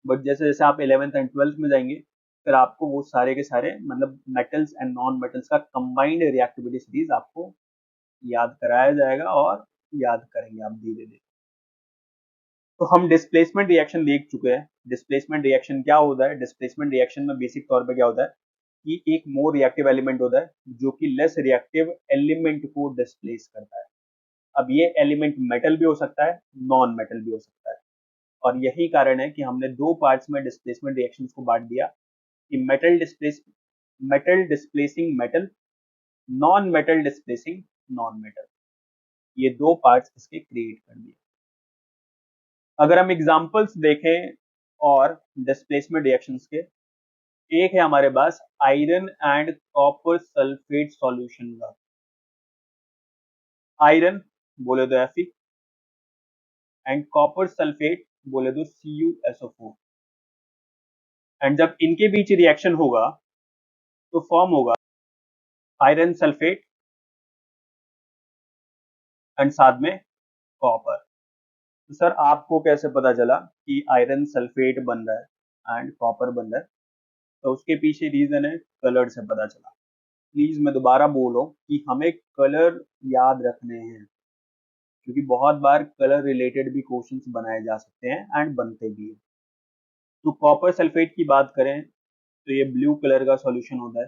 [SPEAKER 1] बट जैसे जैसे आप 11th एंड 12th में जाएंगे फिर आपको वो सारे के सारे मतलब मेटल्स एंड नॉन मेटल्स का कंबाइंड रिएक्टिविटी सीरीज आपको याद कराया जाएगा, और याद करेंगे आप धीरे धीरे। तो हम डिस्प्लेसमेंट रिएक्शन देख चुके हैं। डिस्प्लेसमेंट रिएक्शन क्या होता है? डिस्प्लेसमेंट रिएक्शन में बेसिक तौर पे क्या होता है कि एक मोर रिएक्टिव एलिमेंट होता है जो कि लेस रिएक्टिव एलिमेंट को डिस्प्लेस करता है। अब ये एलिमेंट मेटल भी हो सकता है, नॉन मेटल भी हो सकता है, और यही कारण है कि हमने दो पार्ट्स में डिस्प्लेसमेंट रिएक्शंस को बांट दिया कि metal displacing metal, non metal displacing non metal. ये दो पार्ट्स इसके क्रिएट कर दिए। अगर हम एग्जांपल्स देखें और डिस्प्लेसमेंट रिएक्शंस के, एक है हमारे पास iron and copper sulphate solution का। आयरन बोले तो Fe एंड कॉपर सल्फेट बोले तो CuSO4, एंड जब इनके बीच रिएक्शन होगा तो फॉर्म होगा आयरन सल्फेट एंड साथ में कॉपर। तो सर आपको कैसे पता चला कि आयरन सल्फेट बन रहा है एंड कॉपर बन रहा है? तो उसके पीछे रीजन है कलर से पता चला। प्लीज मैं दोबारा बोल रहा हूँ कि हमें कलर याद रखने हैं, क्योंकि बहुत बार कलर रिलेटेड भी क्वेश्चंस बनाए जा सकते हैं एंड बनते भी हैं। तो कॉपर सल्फेट की बात करें तो ये ब्लू कलर का सॉल्यूशन होता है,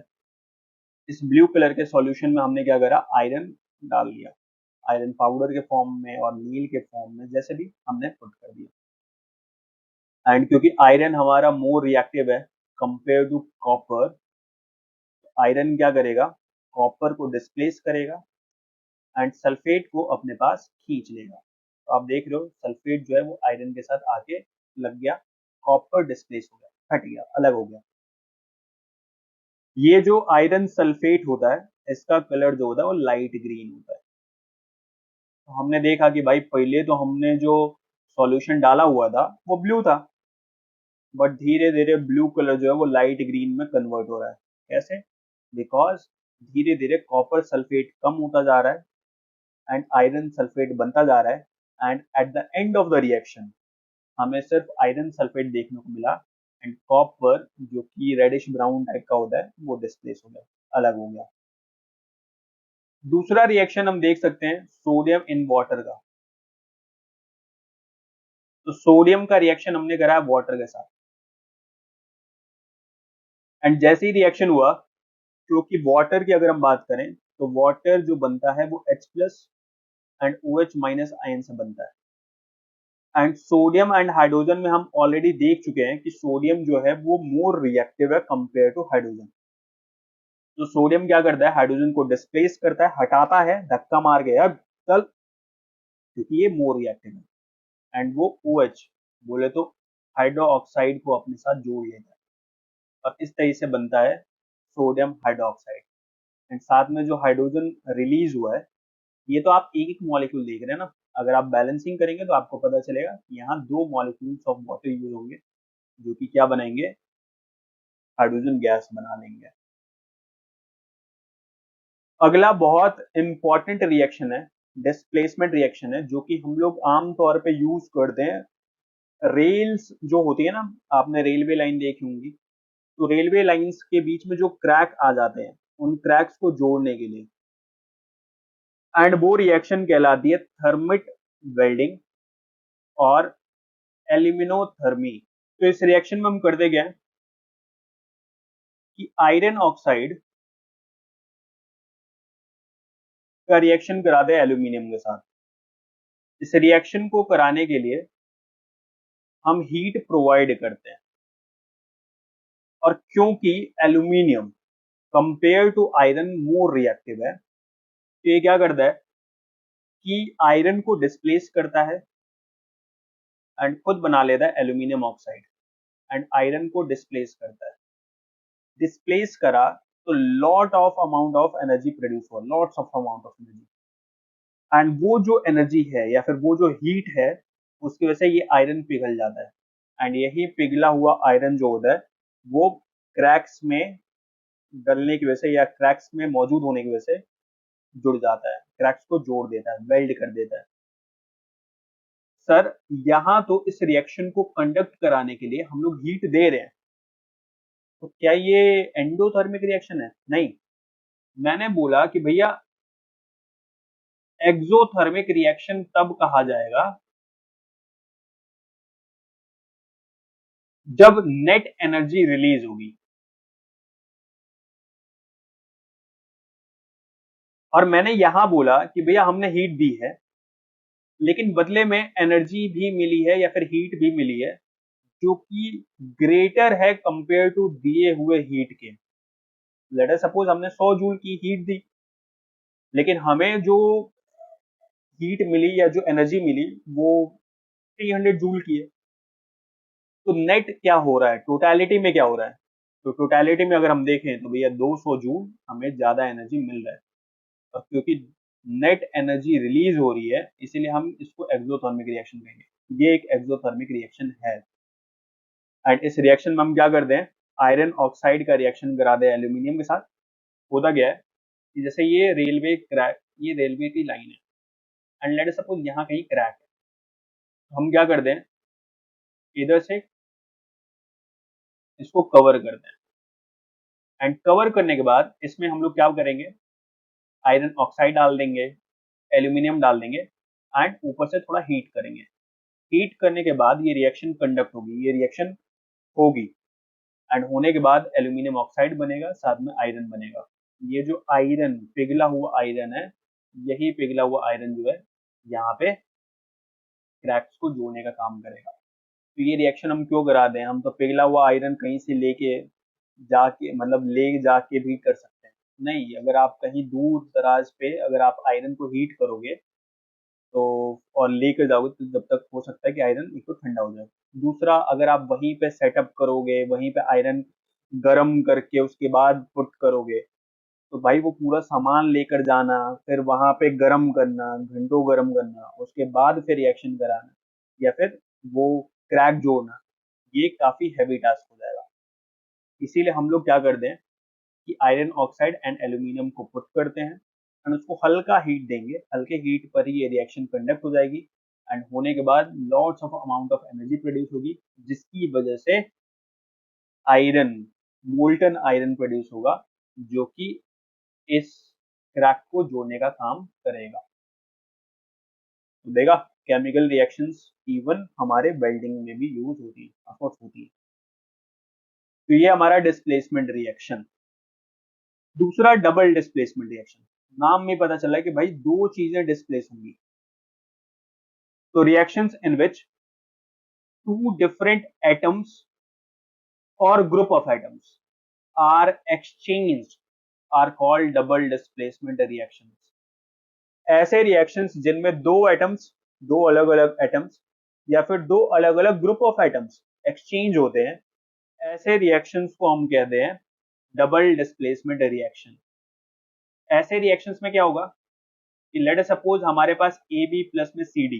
[SPEAKER 1] इस ब्लू कलर के सॉल्यूशन में हमने क्या करा, आयरन डाल दिया, आयरन पाउडर के फॉर्म में और नील के फॉर्म में, जैसे भी हमने पुट कर दिया। एंड क्योंकि आयरन हमारा मोर रिएक्टिव है कंपेयर टू कॉपर, आयरन क्या करेगा, कॉपर को डिस्प्लेस करेगा एंड सल्फेट को अपने पास खींच लेगा। तो आप देख रहे हो सल्फेट जो है वो आयरन के साथ आके लग गया, कॉपर डिस्प्लेस हो गया, हट गया, अलग हो गया। ये जो आयरन सल्फेट होता है इसका कलर जो होता है वो लाइट ग्रीन होता है। तो हमने देखा कि भाई पहले तो हमने जो सॉल्यूशन डाला हुआ था वो ब्लू था, बट धीरे धीरे ब्लू कलर जो है वो लाइट ग्रीन में कन्वर्ट हो रहा है। कैसे? बिकॉज धीरे धीरे कॉपर सल्फेट कम होता जा रहा है एंड आयरन सल्फेट बनता जा रहा है, and at the end of the reaction हमें सिर्फ आयरन सल्फेट देखने को मिला एंड कॉपर जो कि रेडिश ब्राउन टाइप का होता है वो डिस्प्लेस हो गया, अलग हो गया। दूसरा रिएक्शन हम देख सकते हैं सोडियम इन वाटर का। तो सोडियम का रिएक्शन हमने करा है वाटर के साथ, एंड जैसे ही रिएक्शन हुआ, क्योंकि वाटर की अगर हम बात करें तो वाटर जो बनता है वो H plus and OH minus ion से बनता है। एंड सोडियम एंड हाइड्रोजन में हम ऑलरेडी देख चुके हैं कि सोडियम जो है वो मोर रिएक्टिव है कंपेयर टू हाइड्रोजन। तो सोडियम क्या करता है, हाइड्रोजन को डिस्प्लेस करता है, हटाता है धक्का मार के, अब चल, क्योंकि ये मोर रिएक्टिव है। एंड वो OH बोले तो हाइड्रो ऑक्साइड को अपने साथ जोड़ लेता है और इस तरह से बनता है सोडियम हाइड्रोक्साइड। एंड साथ में जो हाइड्रोजन रिलीज हुआ है, ये तो आप एक एक मॉलिक्यूल देख रहे हैं ना, अगर आप बैलेंसिंग करेंगे तो आपको पता चलेगा कि यहाँ 2 मॉलिक्यूल्स ऑफ वाटर यूज होंगे जो कि क्या बनाएंगे, हाइड्रोजन गैस बना लेंगे। अगला बहुत इंपॉर्टेंट रिएक्शन है, डिस्प्लेसमेंट रिएक्शन है, जो कि हम लोग आमतौर पे यूज करते हैं रेल्स जो होती है ना, आपने रेलवे लाइन देखी होंगी, तो रेलवे लाइंस के बीच में जो क्रैक आ जाते हैं उन क्रैक्स को जोड़ने के लिए, एंड वो रिएक्शन कहलाती है थर्मिट वेल्डिंग और एल्यूमिनोथर्मी। तो इस रिएक्शन में हम करते क्या है कि आयरन ऑक्साइड का रिएक्शन कराते हैं एल्यूमिनियम के साथ। इस रिएक्शन को कराने के लिए हम हीट प्रोवाइड करते हैं, और क्योंकि aluminium compare to iron more reactive है, तो ये क्या करता है कि आयरन को डिस्प्लेस करता है एंड खुद बना लेता है एल्यूमिनियम ऑक्साइड, एंड आयरन को डिस्प्लेस करता है। डिस्प्लेस करा तो lot of amount of energy produce हुआ, lots of amount of energy, and वो जो एनर्जी है या फिर वो जो हीट है उसकी वजह से ये आयरन पिघल जाता है, एंड यही पिघला हुआ आयरन जो होता है वो क्रैक्स में डलने की वजह से या क्रैक्स में मौजूद होने की वजह से जुड़ जाता है, क्रैक्स को जोड़ देता है, वेल्ड कर देता है। सर यहाँ तो इस रिएक्शन को कंडक्ट कराने के लिए हम लोग हीट दे रहे हैं, तो क्या ये एंडोथर्मिक रिएक्शन है? नहीं, मैंने बोला कि भैया एक्सोथर्मिक रिएक्शन तब कहा जाएगा जब नेट एनर्जी रिलीज होगी। और मैंने यहां बोला कि भैया हमने हीट दी है लेकिन बदले में एनर्जी भी मिली है या फिर हीट भी मिली है जो कि ग्रेटर है कंपेयर टू दिए हुए हीट के। लेट अस सपोज हमने 100 जूल की हीट दी, लेकिन हमें जो हीट मिली या जो एनर्जी मिली वो 300 जूल की है। तो नेट क्या हो रहा है, टोटलिटी में क्या हो रहा है? तो टोटलिटी में अगर हम देखें तो भैया 200 जूल हमें ज्यादा एनर्जी मिल रहा है, और क्योंकि नेट एनर्जी रिलीज हो रही है इसीलिए हम इसको एक्सोथर्मिक रिएक्शन कहेंगे। ये एक एक्सोथर्मिक रिएक्शन है। एंड इस रिएक्शन में हम क्या करते हैं, आयरन ऑक्साइड का रिएक्शन कराते हैं एल्यूमिनियम के साथ। होता क्या है कि जैसे ये रेलवे क्रैक, ये रेलवे की लाइन है एंड लेट सपोज यहाँ कहीं क्रैक है, तो हम क्या करते हैं, इधर से इसको कवर करते हैं, एंड कवर करने के बाद इसमें हम लोग क्या करेंगे, आयरन ऑक्साइड डाल देंगे, एल्यूमिनियम डाल देंगे एंड ऊपर से थोड़ा हीट करेंगे। हीट करने के बाद ये रिएक्शन कंडक्ट होगी, ये रिएक्शन होगी, एंड होने के बाद एल्यूमिनियम ऑक्साइड बनेगा, साथ में आयरन बनेगा। ये जो आयरन, पिघला हुआ आयरन है, यही पिघला हुआ आयरन जो है यहाँ पे क्रैक्स को जोड़ने का काम करेगा। तो ये रिएक्शन हम क्यों करा दें, हम तो पिघला हुआ आयरन कहीं से लेके जाके मतलब ले जाके भी कर सकते हैं। नहीं, अगर आप कहीं दूर दराज पे अगर आप आयरन को हीट करोगे तो और लेकर जाओगे तो जब तक हो सकता है कि आयरन एक तो ठंडा हो जाए। दूसरा, अगर आप वहीं पे सेटअप करोगे, वहीं पे आयरन गर्म करके उसके बाद पुट करोगे, तो भाई वो पूरा सामान लेकर जाना, फिर वहां पे गर्म करना, घंटों गर्म करना, उसके बाद फिर रिएक्शन कराना, या फिर वो क्रैक जोड़ना, ये काफी हैवी टास्क हो जाएगा। इसीलिए हम लोग क्या करते हैं कि आयरन ऑक्साइड एंड एल्यूमिनियम को पुट करते हैं एंड उसको हल्का हीट देंगे, हल्के हीट पर ही ये रिएक्शन कंडक्ट हो जाएगी एंड होने के बाद lots of amount of energy produce होगी, जिसकी वजह से आयरन, मोल्टन आयरन प्रोड्यूस होगा, जो कि इस क्रैक को जोड़ने का काम करेगा। तो देखा, केमिकल रिएक्शंस इवन हमारे वेल्डिंग में भी यूज होती है, ऑफ कोर्स होती है। तो ये हमारा डिस्प्लेसमेंट रिएक्शन। दूसरा डबल डिस्प्लेसमेंट रिएक्शन, नाम में पता चला कि भाई दो चीजें डिस्प्लेस होंगी। तो reactions in which two different atoms और group of atoms are exchanged are called double displacement reactions. ऐसे रिएक्शंस जिनमें दो एटम्स, दो अलग अलग एटम्स या फिर दो अलग अलग ग्रुप ऑफ एटम्स एक्सचेंज होते हैं, ऐसे रिएक्शंस को हम कहते हैं डबल डिस्प्लेसमेंट रिएक्शन। ऐसे रिएक्शंस में क्या होगा कि लेट अस सपोज हमारे पास ए बी प्लस में सी डी,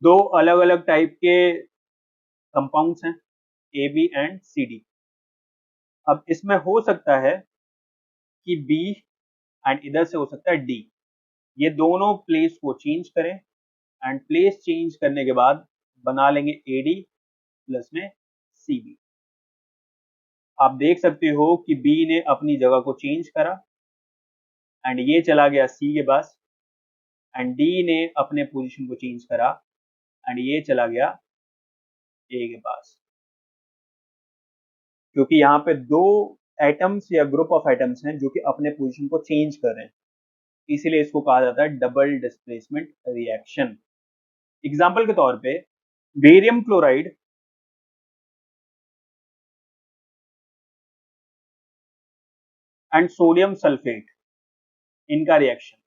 [SPEAKER 1] दो अलग अलग टाइप के कंपाउंड्स हैं, A B and C D. अब इसमें हो सकता है कि बी एंड इधर से हो सकता है डी, ये दोनों प्लेस को चेंज करें एंड प्लेस चेंज करने के बाद बना लेंगे ए डी प्लस में सी बी। आप देख सकते हो कि बी ने अपनी जगह को चेंज करा एंड ये चला गया सी के पास, एंड डी ने अपने पोजीशन को चेंज करा एंड ये चला गया ए के पास। क्योंकि यहाँ पे दो एटम्स या ग्रुप ऑफ एटम्स हैं जो कि अपने पोजीशन को चेंज कर रहे हैं, इसीलिए इसको कहा जाता है डबल डिस्प्लेसमेंट रिएक्शन। एग्जाम्पल के तौर पे barium chloride and sodium sulphate, इनका रिएक्शन,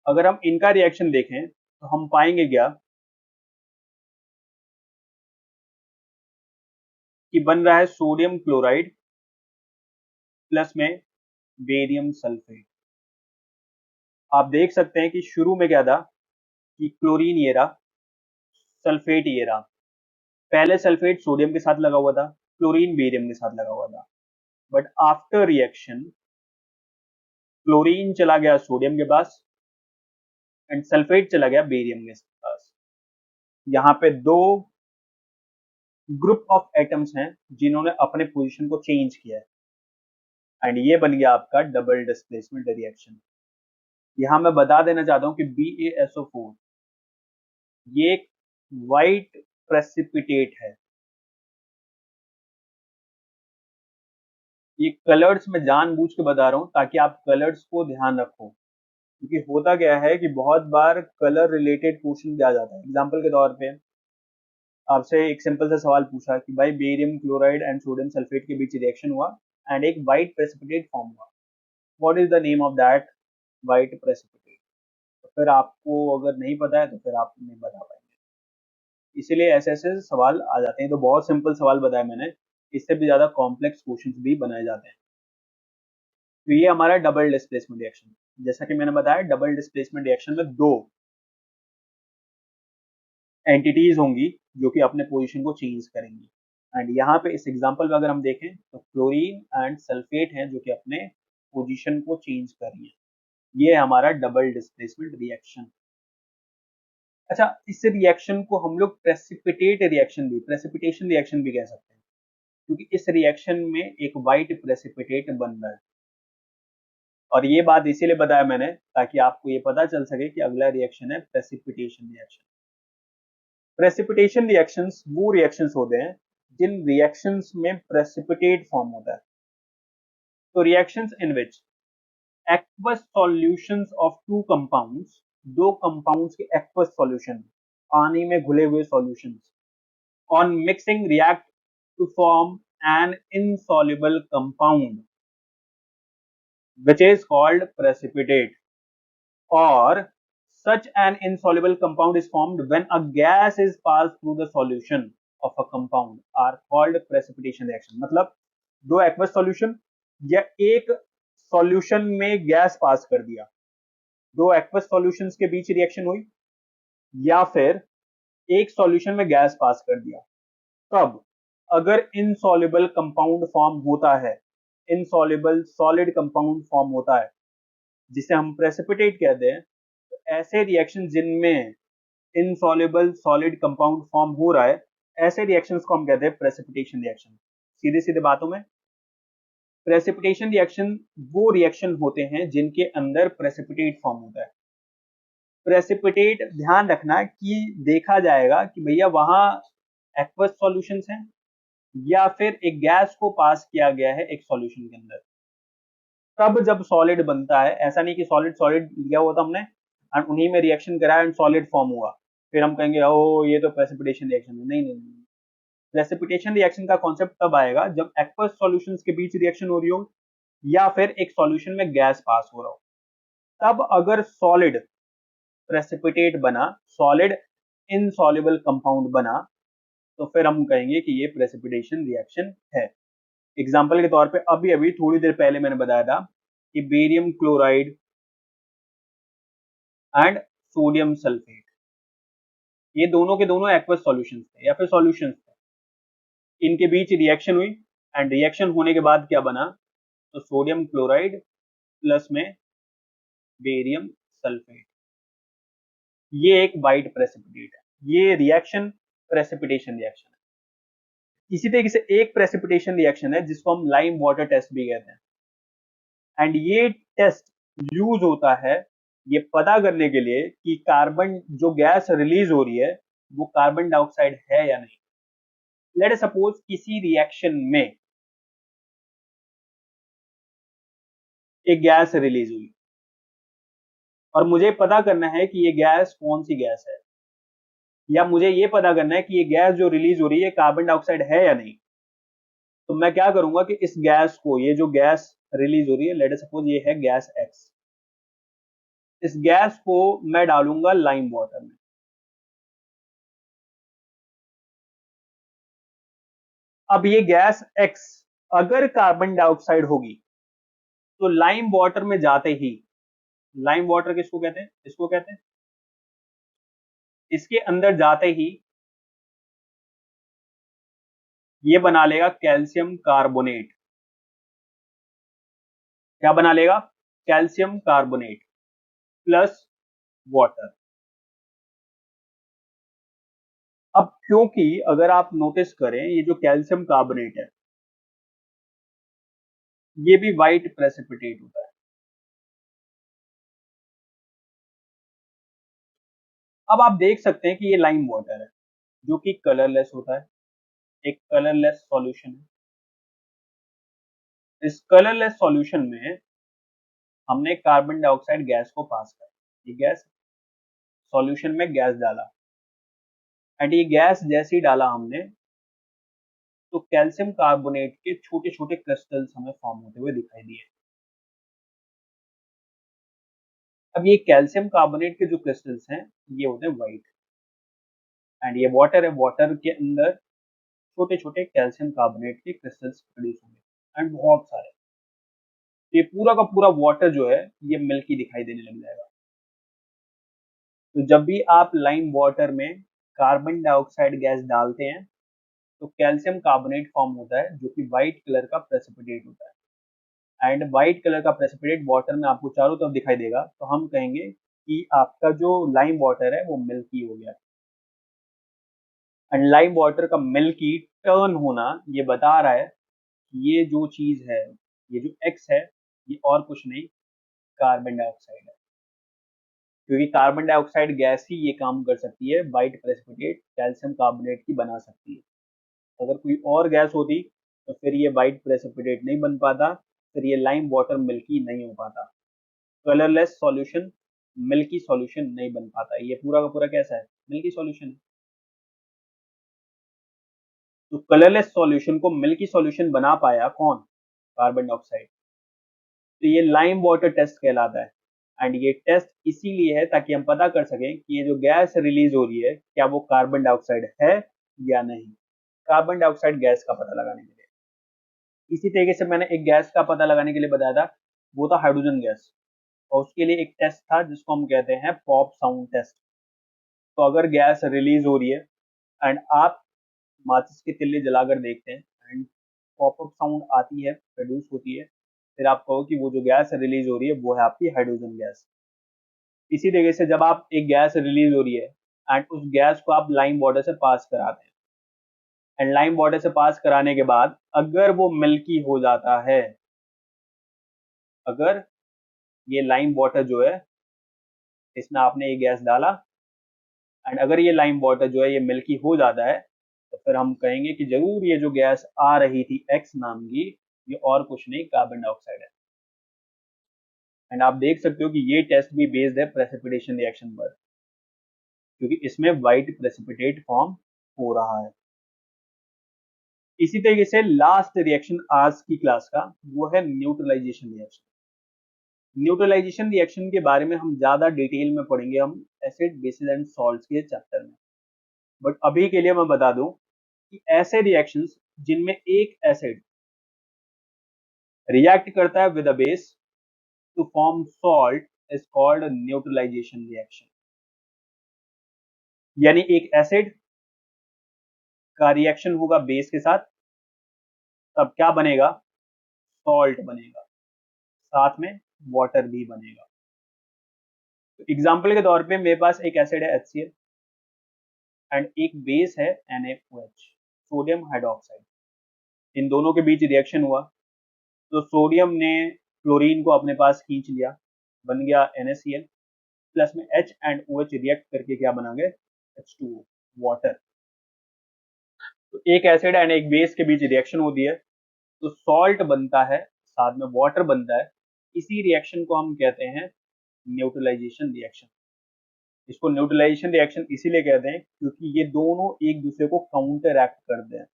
[SPEAKER 1] अगर हम इनका रिएक्शन देखें तो हम पाएंगे क्या कि बन रहा है सोडियम क्लोराइड प्लस में बेरियम सल्फेट। आप देख सकते हैं कि शुरू में क्या था कि क्लोरीन ये रहा, सल्फेट ये रहा, पहले सल्फेट सोडियम के साथ लगा हुआ था, क्लोरीन बेरियम के साथ लगा हुआ था, बट आफ्टर रिएक्शन क्लोरीन चला गया सोडियम के पास एंड सल्फेट चला गया बेरियम के पास। यहाँ पे दो ग्रुप ऑफ एटम्स हैं जिन्होंने अपने पोजीशन को चेंज किया है एंड ये बन गया आपका डबल डिस्प्लेसमेंट रिएक्शन। यहाँ मैं बता देना चाहता हूँ कि BaSO4 ये एक वाइट प्रेसिपिटेट है। ये कलर्स में जानबूझ के बता रहा हूँ ताकि आप कलर्स को ध्यान रखो, क्योंकि होता क्या है कि बहुत बार कलर रिलेटेड क्वेश्चन भी आ जाता है। एग्जाम्पल के तौर पे आपसे एक सिंपल सा सवाल पूछा कि भाई barium chloride and sodium sulphate के बीच रिएक्शन हुआ एंड एक वाइट प्रेसिपिटेट फॉर्म हुआ, what is the name of that white precipitate. तो फिर आपको अगर नहीं पता है तो फिर आप नहीं बता पाएंगे, इसीलिए ऐसे ऐसे सवाल आ जाते हैं। तो बहुत सिंपल सवाल बताया मैंने, इससे भी ज्यादा कॉम्प्लेक्स क्वेश्चन भी बनाए जाते हैं। तो ये हमारा डबल डिस्प्लेसमेंट रिएक्शन, जैसा कि मैंने बताया डबल डिस्प्लेसमेंट रिएक्शन में दो एंटिटीज होंगी जो कि अपने पोजीशन को चेंज करेंगी एंड यहाँ पे इस एग्जांपल में अगर हम देखें तो क्लोरीन एंड सल्फेट हैं जो कि अपने पोजीशन को चेंज कर रही है। ये है हमारा डबल डिस्प्लेसमेंट रिएक्शन। अच्छा, इस रिएक्शन को हम लोग प्रेसिपिटेशन रिएक्शन भी कह सकते हैं, क्योंकि इस रिएक्शन में एक व्हाइट प्रेसिपिटेट बन रहा है। और ये बात इसीलिए बताया मैंने ताकि आपको ये पता चल सके कि अगला रिएक्शन है प्रेसिपिटेशन रिएक्शन। प्रेसिपिटेशन रिएक्शंस वो रिएक्शंस होते हैं जिन रिएक्शंस में प्रेसिपिटेट फॉर्म होता है। तो reactions in which aqueous solutions of two compounds, दो कंपाउंड्स के aqueous solution, पानी में घुले हुए solutions, on mixing react to form an insoluble compound which is called precipitate, or such an insoluble compound is formed when a gas is passed through the solution of a compound are called precipitation reaction। मतलब दो aqueous solution या एक solution में gas pass कर दिया, दो aqueous solutions के बीच reaction हुई या फिर एक सॉल्यूशन में गैस पास कर दिया, तब अगर इनसॉल्युबल कंपाउंड फॉर्म होता है, इनसॉल्युबल सॉलिड कंपाउंड फॉर्म होता है जिसे हम प्रेसिपिटेट कहते हैं, तो ऐसे रिएक्शन जिनमें इनसॉल्युबल सॉलिड कंपाउंड फॉर्म हो रहा है, ऐसे रिएक्शंस को हम कहते हैं प्रेसिपिटेशन रिएक्शन। सीधे सीधे बातों में, प्रेसिपिटेशन रिएक्शन वो रिएक्शन होते हैं जिनके अंदर प्रेसिपिटेट फॉर्म होता है। प्रेसिपिटेट ध्यान रखना कि देखा जाएगा कि भैया वहां एक्वस सॉल्यूशंस हैं या फिर एक गैस को पास किया गया है एक सॉल्यूशन के अंदर, तब जब सॉलिड बनता है। ऐसा नहीं कि सॉलिड सॉलिड लिया हुआ था हमने एंड उन्हीं में रिएक्शन कराया एंड सॉलिड फॉर्म हुआ, फिर हम कहेंगे ओ ये तो प्रेसिपिटेशन रिएक्शन है। नहीं नहीं नहीं, प्रेसिपिटेशन रिएक्शन का कॉन्सेप्ट तब आएगा जब एक्वस सॉल्यूशंस के बीच रिएक्शन हो रही हो या फिर एक सॉल्यूशन में गैस पास हो रहा हो। तब अगर सॉलिड प्रेसिपिटेट बना, सॉलिड इनसॉल्युबल कंपाउंड बना, तो फिर हम कहेंगे कि ये प्रेसिपिटेशन रिएक्शन है। एग्जाम्पल के तौर पे अभी अभी थोड़ी देर पहले मैंने बताया था कि barium chloride and sodium sulphate, ये दोनों के दोनों एक्वस सॉल्यूशंस थे या फिर सॉल्यूशंस थे, इनके बीच रिएक्शन हुई एंड रिएक्शन होने के बाद क्या बना, तो सोडियम क्लोराइड प्लस में बेरियम सल्फेट, ये एक वाइट प्रेसिपिटेट है। ये रिएक्शन प्रेसिपिटेशन रिएक्शन है। इसी तरीके से एक प्रेसिपिटेशन रिएक्शन है जिसको हम लाइम वाटर टेस्ट भी कहते हैं, एंड ये टेस्ट यूज होता है ये पता करने के लिए कि कार्बन जो गैस रिलीज हो रही है वो कार्बन डाइऑक्साइड है या नहीं। लेट अस सपोज किसी रिएक्शन में एक गैस रिलीज हुई और मुझे पता करना है कि ये गैस कौन सी गैस है, या मुझे ये पता करना है कि ये गैस जो रिलीज हो रही है कार्बन डाइऑक्साइड है या नहीं। तो मैं क्या करूंगा कि इस गैस को, ये जो गैस रिलीज हो रही है, लेट अस सपोज ये है गैस एक्स, इस गैस को मैं डालूंगा लाइम वाटर में। अब ये गैस एक्स अगर कार्बन डाइऑक्साइड होगी तो लाइम वाटर में जाते ही, लाइम वाटर किसको कहते हैं, इसको कहते हैं, इसके अंदर जाते ही ये बना लेगा कैल्शियम कार्बोनेट। क्या बना लेगा, कैल्शियम कार्बोनेट प्लस वाटर। अब क्योंकि अगर आप नोटिस करें ये जो कैल्शियम कार्बोनेट है ये भी वाइट प्रेसिपिटेट होता है। अब आप देख सकते हैं कि ये लाइम वाटर है जो कि कलरलेस होता है, एक कलरलेस सॉल्यूशन है। इस कलरलेस सॉल्यूशन में हमने कार्बन डाइऑक्साइड गैस को पास किया, ये गैस सॉल्यूशन में गैस डाला एंड ये गैस जैसे ही डाला हमने तो कैल्शियम कार्बोनेट के छोटे छोटे क्रिस्टल्स हमें फॉर्म होते हुए दिखाई दिए। अब ये कैल्शियम कार्बोनेट के जो क्रिस्टल्स हैं ये होते हैं व्हाइट, एंड ये वाटर है, वाटर के अंदर छोटे छोटे कैल्शियम कार्बोनेट के क्रिस्टल्स प्रोड्यूस होंगे एंड बहुत सारे। ये पूरा का पूरा वाटर जो है ये मिल्की दिखाई देने लग जाएगा। तो जब भी आप लाइम वाटर में कार्बन डाइऑक्साइड गैस डालते हैं तो कैल्शियम कार्बोनेट फॉर्म होता है जो कि व्हाइट कलर का प्रेसिपिटेट होता है, एंड व्हाइट कलर का प्रेसिपिटेट वाटर में आपको चारों तरफ दिखाई देगा, तो हम कहेंगे कि आपका जो लाइम वाटर है वो मिल्की हो गया। एंड लाइम वाटर का मिल्की टर्न होना ये बता रहा है कि ये जो चीज है, ये जो एक्स है, ये और कुछ नहीं कार्बन डाइऑक्साइड है, क्योंकि कार्बन डाइऑक्साइड गैस ही ये काम कर सकती है, व्हाइट प्रेसिपिटेट कैल्शियम कार्बोनेट की बना सकती है। अगर कोई और गैस होती तो फिर ये वाइट प्रेसिपिटेट नहीं बन पाता, फिर ये लाइम वाटर मिल्की नहीं हो पाता। कलरलेस सॉल्यूशन मिल्की सॉल्यूशन नहीं बन पाता। ये पूरा का पूरा कैसा है? मिल्की सॉल्यूशन है। तो कलरलेस सॉल्यूशन को मिल्की सॉल्यूशन बना पाया कौन? Carbon dioxide. तो ये लाइम वाटर टेस्ट कहलाता है। एंड ये टेस्ट इसीलिए है ताकि हम पता कर सकें कि ये जो गैस रिलीज हो रही है क्या वो कार्बन डाइऑक्साइड है या नहीं। कार्बन डाइऑक्साइड गैस का पता लगाने के लिए। इसी तरीके से मैंने एक गैस का पता लगाने के लिए बताया था, वो था हाइड्रोजन गैस। और उसके लिए एक टेस्ट था जिसको हम कहते हैं पॉप साउंड टेस्ट। तो अगर गैस रिलीज हो रही है एंड आप माचिस की तिल्ली जलाकर देखते हैं एंड पॉप अप साउंड आती है, प्रोड्यूस होती है, फिर आप कहो कि वो जो गैस रिलीज हो रही है वो है आपकी हाइड्रोजन गैस। इसी तरीके से जब आप एक गैस रिलीज हो रही है एंड उस गैस को आप लाइम वाटर से पास कराते हैं एंड लाइम वाटर से पास कराने के बाद अगर वो मिल्की हो जाता है, अगर ये लाइम वाटर जो है इसमें आपने ये गैस डाला एंड अगर ये लाइम वाटर जो है ये मिल्की हो जाता है, तो फिर हम कहेंगे कि जरूर ये जो गैस आ रही थी एक्स नाम की, ये और कुछ नहीं कार्बन डाइऑक्साइड है। एंड आप देख सकते हो कि ये टेस्ट भी बेस्ड है प्रेसिपिटेशन रिएक्शन पर, क्योंकि इसमें व्हाइट प्रेसिपिटेट फॉर्म हो रहा है। इसी तरीके से लास्ट रिएक्शन आज की क्लास का वो है न्यूट्रलाइजेशन रिएक्शन। न्यूट्रलाइजेशन रिएक्शन के बारे में हम ज्यादा डिटेल में पढ़ेंगे हम एसिड बेसिस एंड सॉल्ट्स के चैप्टर में। बट अभी के लिए मैं बता दूं कि ऐसे रिएक्शंस जिनमें एक एसिड रिएक्ट करता है with a base to form salt is called neutralisation reaction. यानी एक एसिड का रिएक्शन होगा बेस के साथ, तब क्या बनेगा? सॉल्ट बनेगा, साथ में वाटर भी बनेगा। तो एग्जाम्पल के तौर पे मेरे पास एक एसिड है HCl एंड एक बेस है NaOH, सोडियम हाइड्रोक्साइड। इन दोनों के बीच रिएक्शन हुआ तो सोडियम ने क्लोरीन को अपने पास खींच लिया, बन गया NaCl, प्लस में H एंड OH रिएक्ट करके क्या बना गए? H2O, water. तो एक एसिड एंड एक बेस के बीच रिएक्शन होती है तो सॉल्ट बनता है, साथ में वाटर बनता है। इसी रिएक्शन को हम कहते हैं न्यूट्रलाइजेशन रिएक्शन। इसको न्यूट्रलाइजेशन रिएक्शन इसीलिए कहते हैं क्योंकि ये दोनों एक दूसरे को काउंटर एक्ट करते हैं।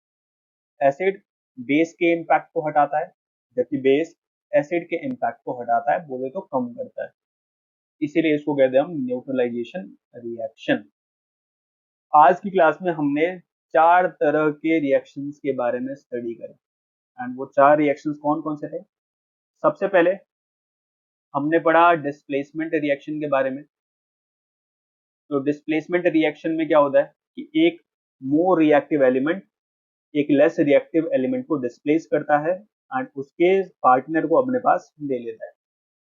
[SPEAKER 1] एसिड बेस के इम्पैक्ट को हटाता है, जबकि बेस एसिड के इम्पैक्ट को हटाता है, बोले तो कम करता है। इसीलिए इसको कहते हैं हम न्यूट्रलाइजेशन रिएक्शन। आज की क्लास में हमने 4 तरह के रिएक्शंस के बारे में स्टडी करें एंड वो 4 रिएक्शंस कौन कौन से थे? सबसे पहले हमने पढ़ा डिस्प्लेसमेंट रिएक्शन के बारे में। तो डिस्प्लेसमेंट रिएक्शन में क्या होता है कि एक मोर रिएक्टिव एलिमेंट एक लेस रिएक्टिव एलिमेंट को डिस्प्लेस करता है एंड उसके पार्टनर को अपने पास ले लेता है।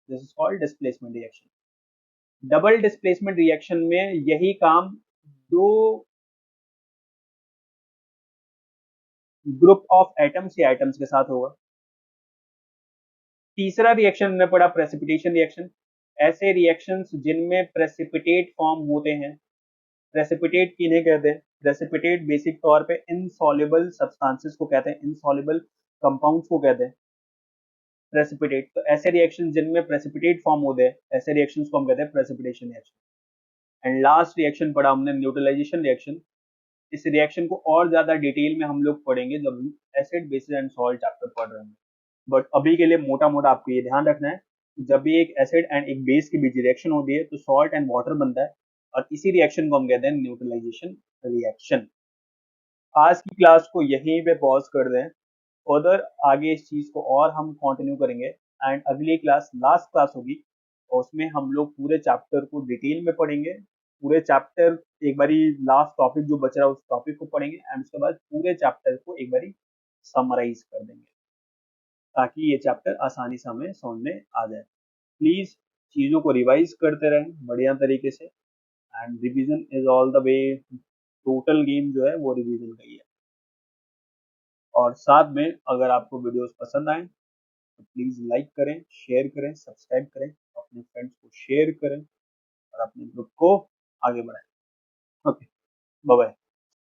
[SPEAKER 1] This is called displacement reaction. Double displacement reaction में यही काम दो ग्रुप ऑफ एटम्स या एटम्स के साथ होगा। तीसरा रिएक्शन हमने पढ़ा प्रेसिपिटेशन रिएक्शन। ऐसे रिएक्शंस जिनमें प्रेसिपिटेट फॉर्म होते हैं। प्रेसिपिटेट किन्हें कहते हैं? प्रेसिपिटेट बेसिक तौर पे इनसॉल्युबल सब्सटेंसेस को कहते हैं, इनसॉल्युबल कंपाउंड्स को कहते हैं प्रेसिपिटेट। तो ऐसे रिएक्शन जिनमें प्रेसिपिटेट फॉर्म होते हैं, ऐसे रिएक्शंस को हम कहते हैं precipitation reaction. And last reaction पढ़ा हमने न्यूट्रलाइजेशन रिएक्शन। इस रिएक्शन को और ज्यादा डिटेल में हम लोग पढ़ेंगे जब हम acid basis and salt chapter पढ़ रहे हैं। बट अभी के लिए मोटा मोटा आपको ये ध्यान रखना है कि जब भी एक एसिड एंड एक बेस के बीच रिएक्शन होती है तो सॉल्ट एंड वाटर बनता है और इसी रिएक्शन को हम कहते हैं न्यूट्रलाइजेशन रिएक्शन। आज की क्लास को यहीं पे पॉज कर दें, फर्दर आगे इस चीज को और हम कंटिन्यू करेंगे एंड अगली क्लास लास्ट क्लास होगी और उसमें हम लोग पूरे चैप्टर को डिटेल में पढ़ेंगे। पूरे चैप्टर एक बारी लास्ट टॉपिक जो बच रहा है उस टॉपिक को पढ़ेंगे एंड उसके बाद पूरे चैप्टर को एक बारी समराइज कर देंगे ताकि ये चैप्टर आसानी से हमें समझ में आ जाए। प्लीज चीजों को रिवाइज करते रहें बढ़िया तरीके से and revision is all the way. Total game जो है वो रिवीजन का ही है। और साथ में अगर आपको वीडियोस पसंद आए तो प्लीज लाइक करें, शेयर करें, सब्सक्राइब करें, अपने फ्रेंड्स को शेयर करें और अपने ग्रुप को आगे बढ़ाएं। Okay, bye bye.